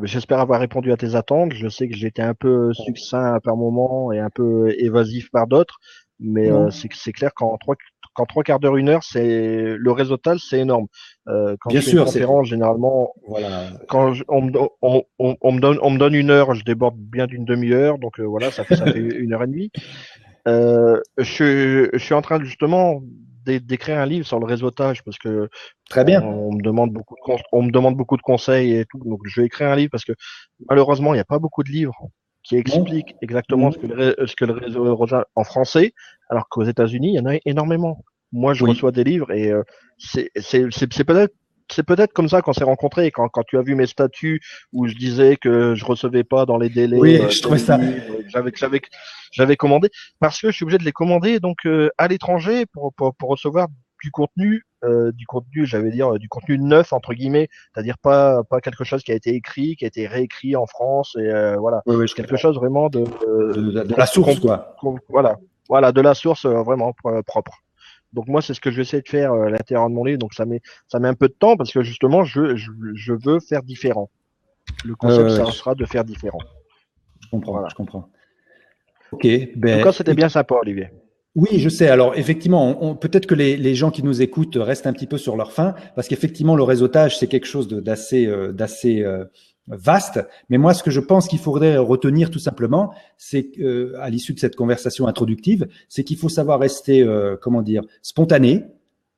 J'espère avoir répondu à tes attentes. Je sais que j'ai été un peu succinct par moment et un peu évasif par d'autres, mais c'est clair qu'en trois quarts d'heure, 1 heure, c'est le réseautage, c'est énorme. Quand Bien je fais sûr, une conférence, généralement, voilà. quand on me donne 1 heure, je déborde bien d'une demi-heure, donc voilà, ça fait 1 heure et demie. Je suis en train justement d'écrire un livre sur le réseautage parce que très bien. On me demande beaucoup de conseils et tout, donc je vais écrire un livre parce que malheureusement il n'y a pas beaucoup de livres qui expliquent exactement ce que le réseautage en français, alors qu'aux États-Unis il y en a énormément. Moi je reçois des livres et c'est peut-être comme ça qu'on s'est rencontrés quand tu as vu mes statuts où je disais que je recevais pas dans les délais. Oui, je trouvais ça. J'avais commandé parce que je suis obligé de les commander donc à l'étranger pour recevoir du contenu, j'allais dire du contenu neuf entre guillemets, c'est-à-dire pas quelque chose qui a été écrit, qui a été réécrit en France et voilà, oui, quelque chose vraiment de la source quoi. Voilà, de la source vraiment propre. Donc moi, c'est ce que je vais essayer de faire à l'intérieur de mon livre. Donc ça met un peu de temps parce que justement, je veux faire différent. Le concept, ça sera de faire différent. Je comprends, voilà. Je comprends. Ok. En tout cas, c'était bien sympa, Olivier. Oui, je sais. Alors effectivement, peut-être que les gens qui nous écoutent restent un petit peu sur leur faim, parce qu'effectivement, le réseautage, c'est quelque chose d'assez vaste. Mais moi, ce que je pense qu'il faudrait retenir tout simplement, c'est à l'issue de cette conversation introductive, c'est qu'il faut savoir rester, spontané,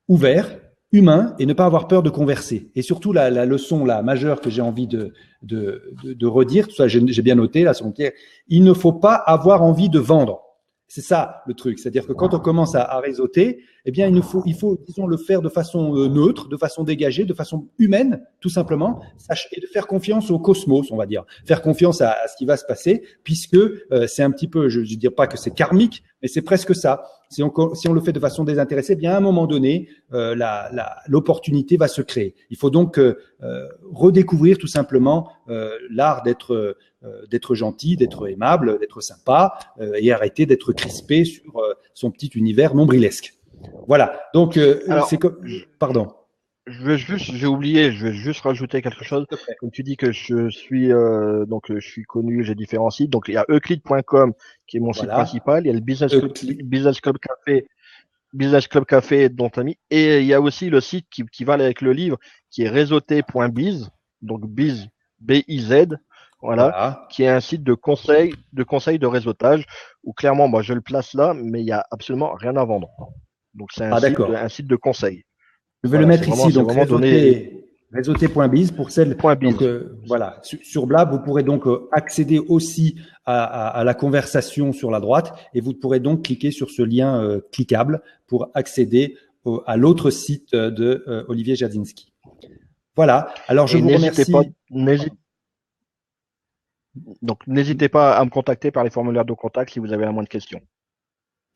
ouvert, humain, et ne pas avoir peur de converser. Et surtout, la leçon majeure que j'ai envie de redire, tout ça, j'ai bien noté là, il ne faut pas avoir envie de vendre. C'est ça le truc, c'est-à-dire que quand on commence à réseauter, eh bien il faut disons le faire de façon neutre, de façon dégagée, de façon humaine, tout simplement, et de faire confiance au cosmos, on va dire, faire confiance à ce qui va se passer, puisque c'est un petit peu, je ne dis pas que c'est karmique, mais c'est presque ça. Si on le fait de façon désintéressée, eh bien à un moment donné, l'opportunité va se créer. Il faut donc redécouvrir tout simplement l'art d'être gentil, d'être aimable, d'être sympa et arrêter d'être crispé sur son petit univers nombrilesque. Voilà. Donc, c'est comme. Pardon. J'ai oublié, je vais juste rajouter quelque chose. Comme tu dis que je suis connu, j'ai différents sites. Donc il y a euclid.com qui est mon site principal, il y a le Business Club Café dont tu as mis, et il y a aussi le site qui va avec le livre qui est réseauté.biz, donc biz B-I-Z, voilà, qui est un site de conseil de réseautage où clairement moi je le place là, mais il y a absolument rien à vendre. Donc c'est un site de conseil. Je vais le mettre ici, donc réseauté.biz pour celle. Donc, voilà, sur Blab, vous pourrez donc accéder aussi à la conversation sur la droite et vous pourrez donc cliquer sur ce lien cliquable pour accéder à l'autre site de Olivier Jadzinski. Voilà. Alors je vous remercie. Donc n'hésitez pas à me contacter par les formulaires de contact si vous avez la moindre question.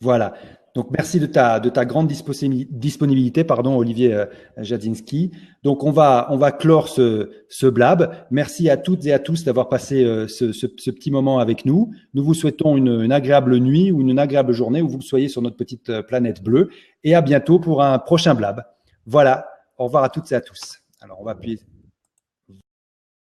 Voilà. Donc, merci de ta grande disponibilité, Olivier Jadzinski. Donc, on va clore ce blab. Merci à toutes et à tous d'avoir passé ce petit moment avec nous. Nous vous souhaitons une agréable nuit ou une agréable journée où vous soyez sur notre petite planète bleue. Et à bientôt pour un prochain blab. Voilà. Au revoir à toutes et à tous. Alors, on va appuyer.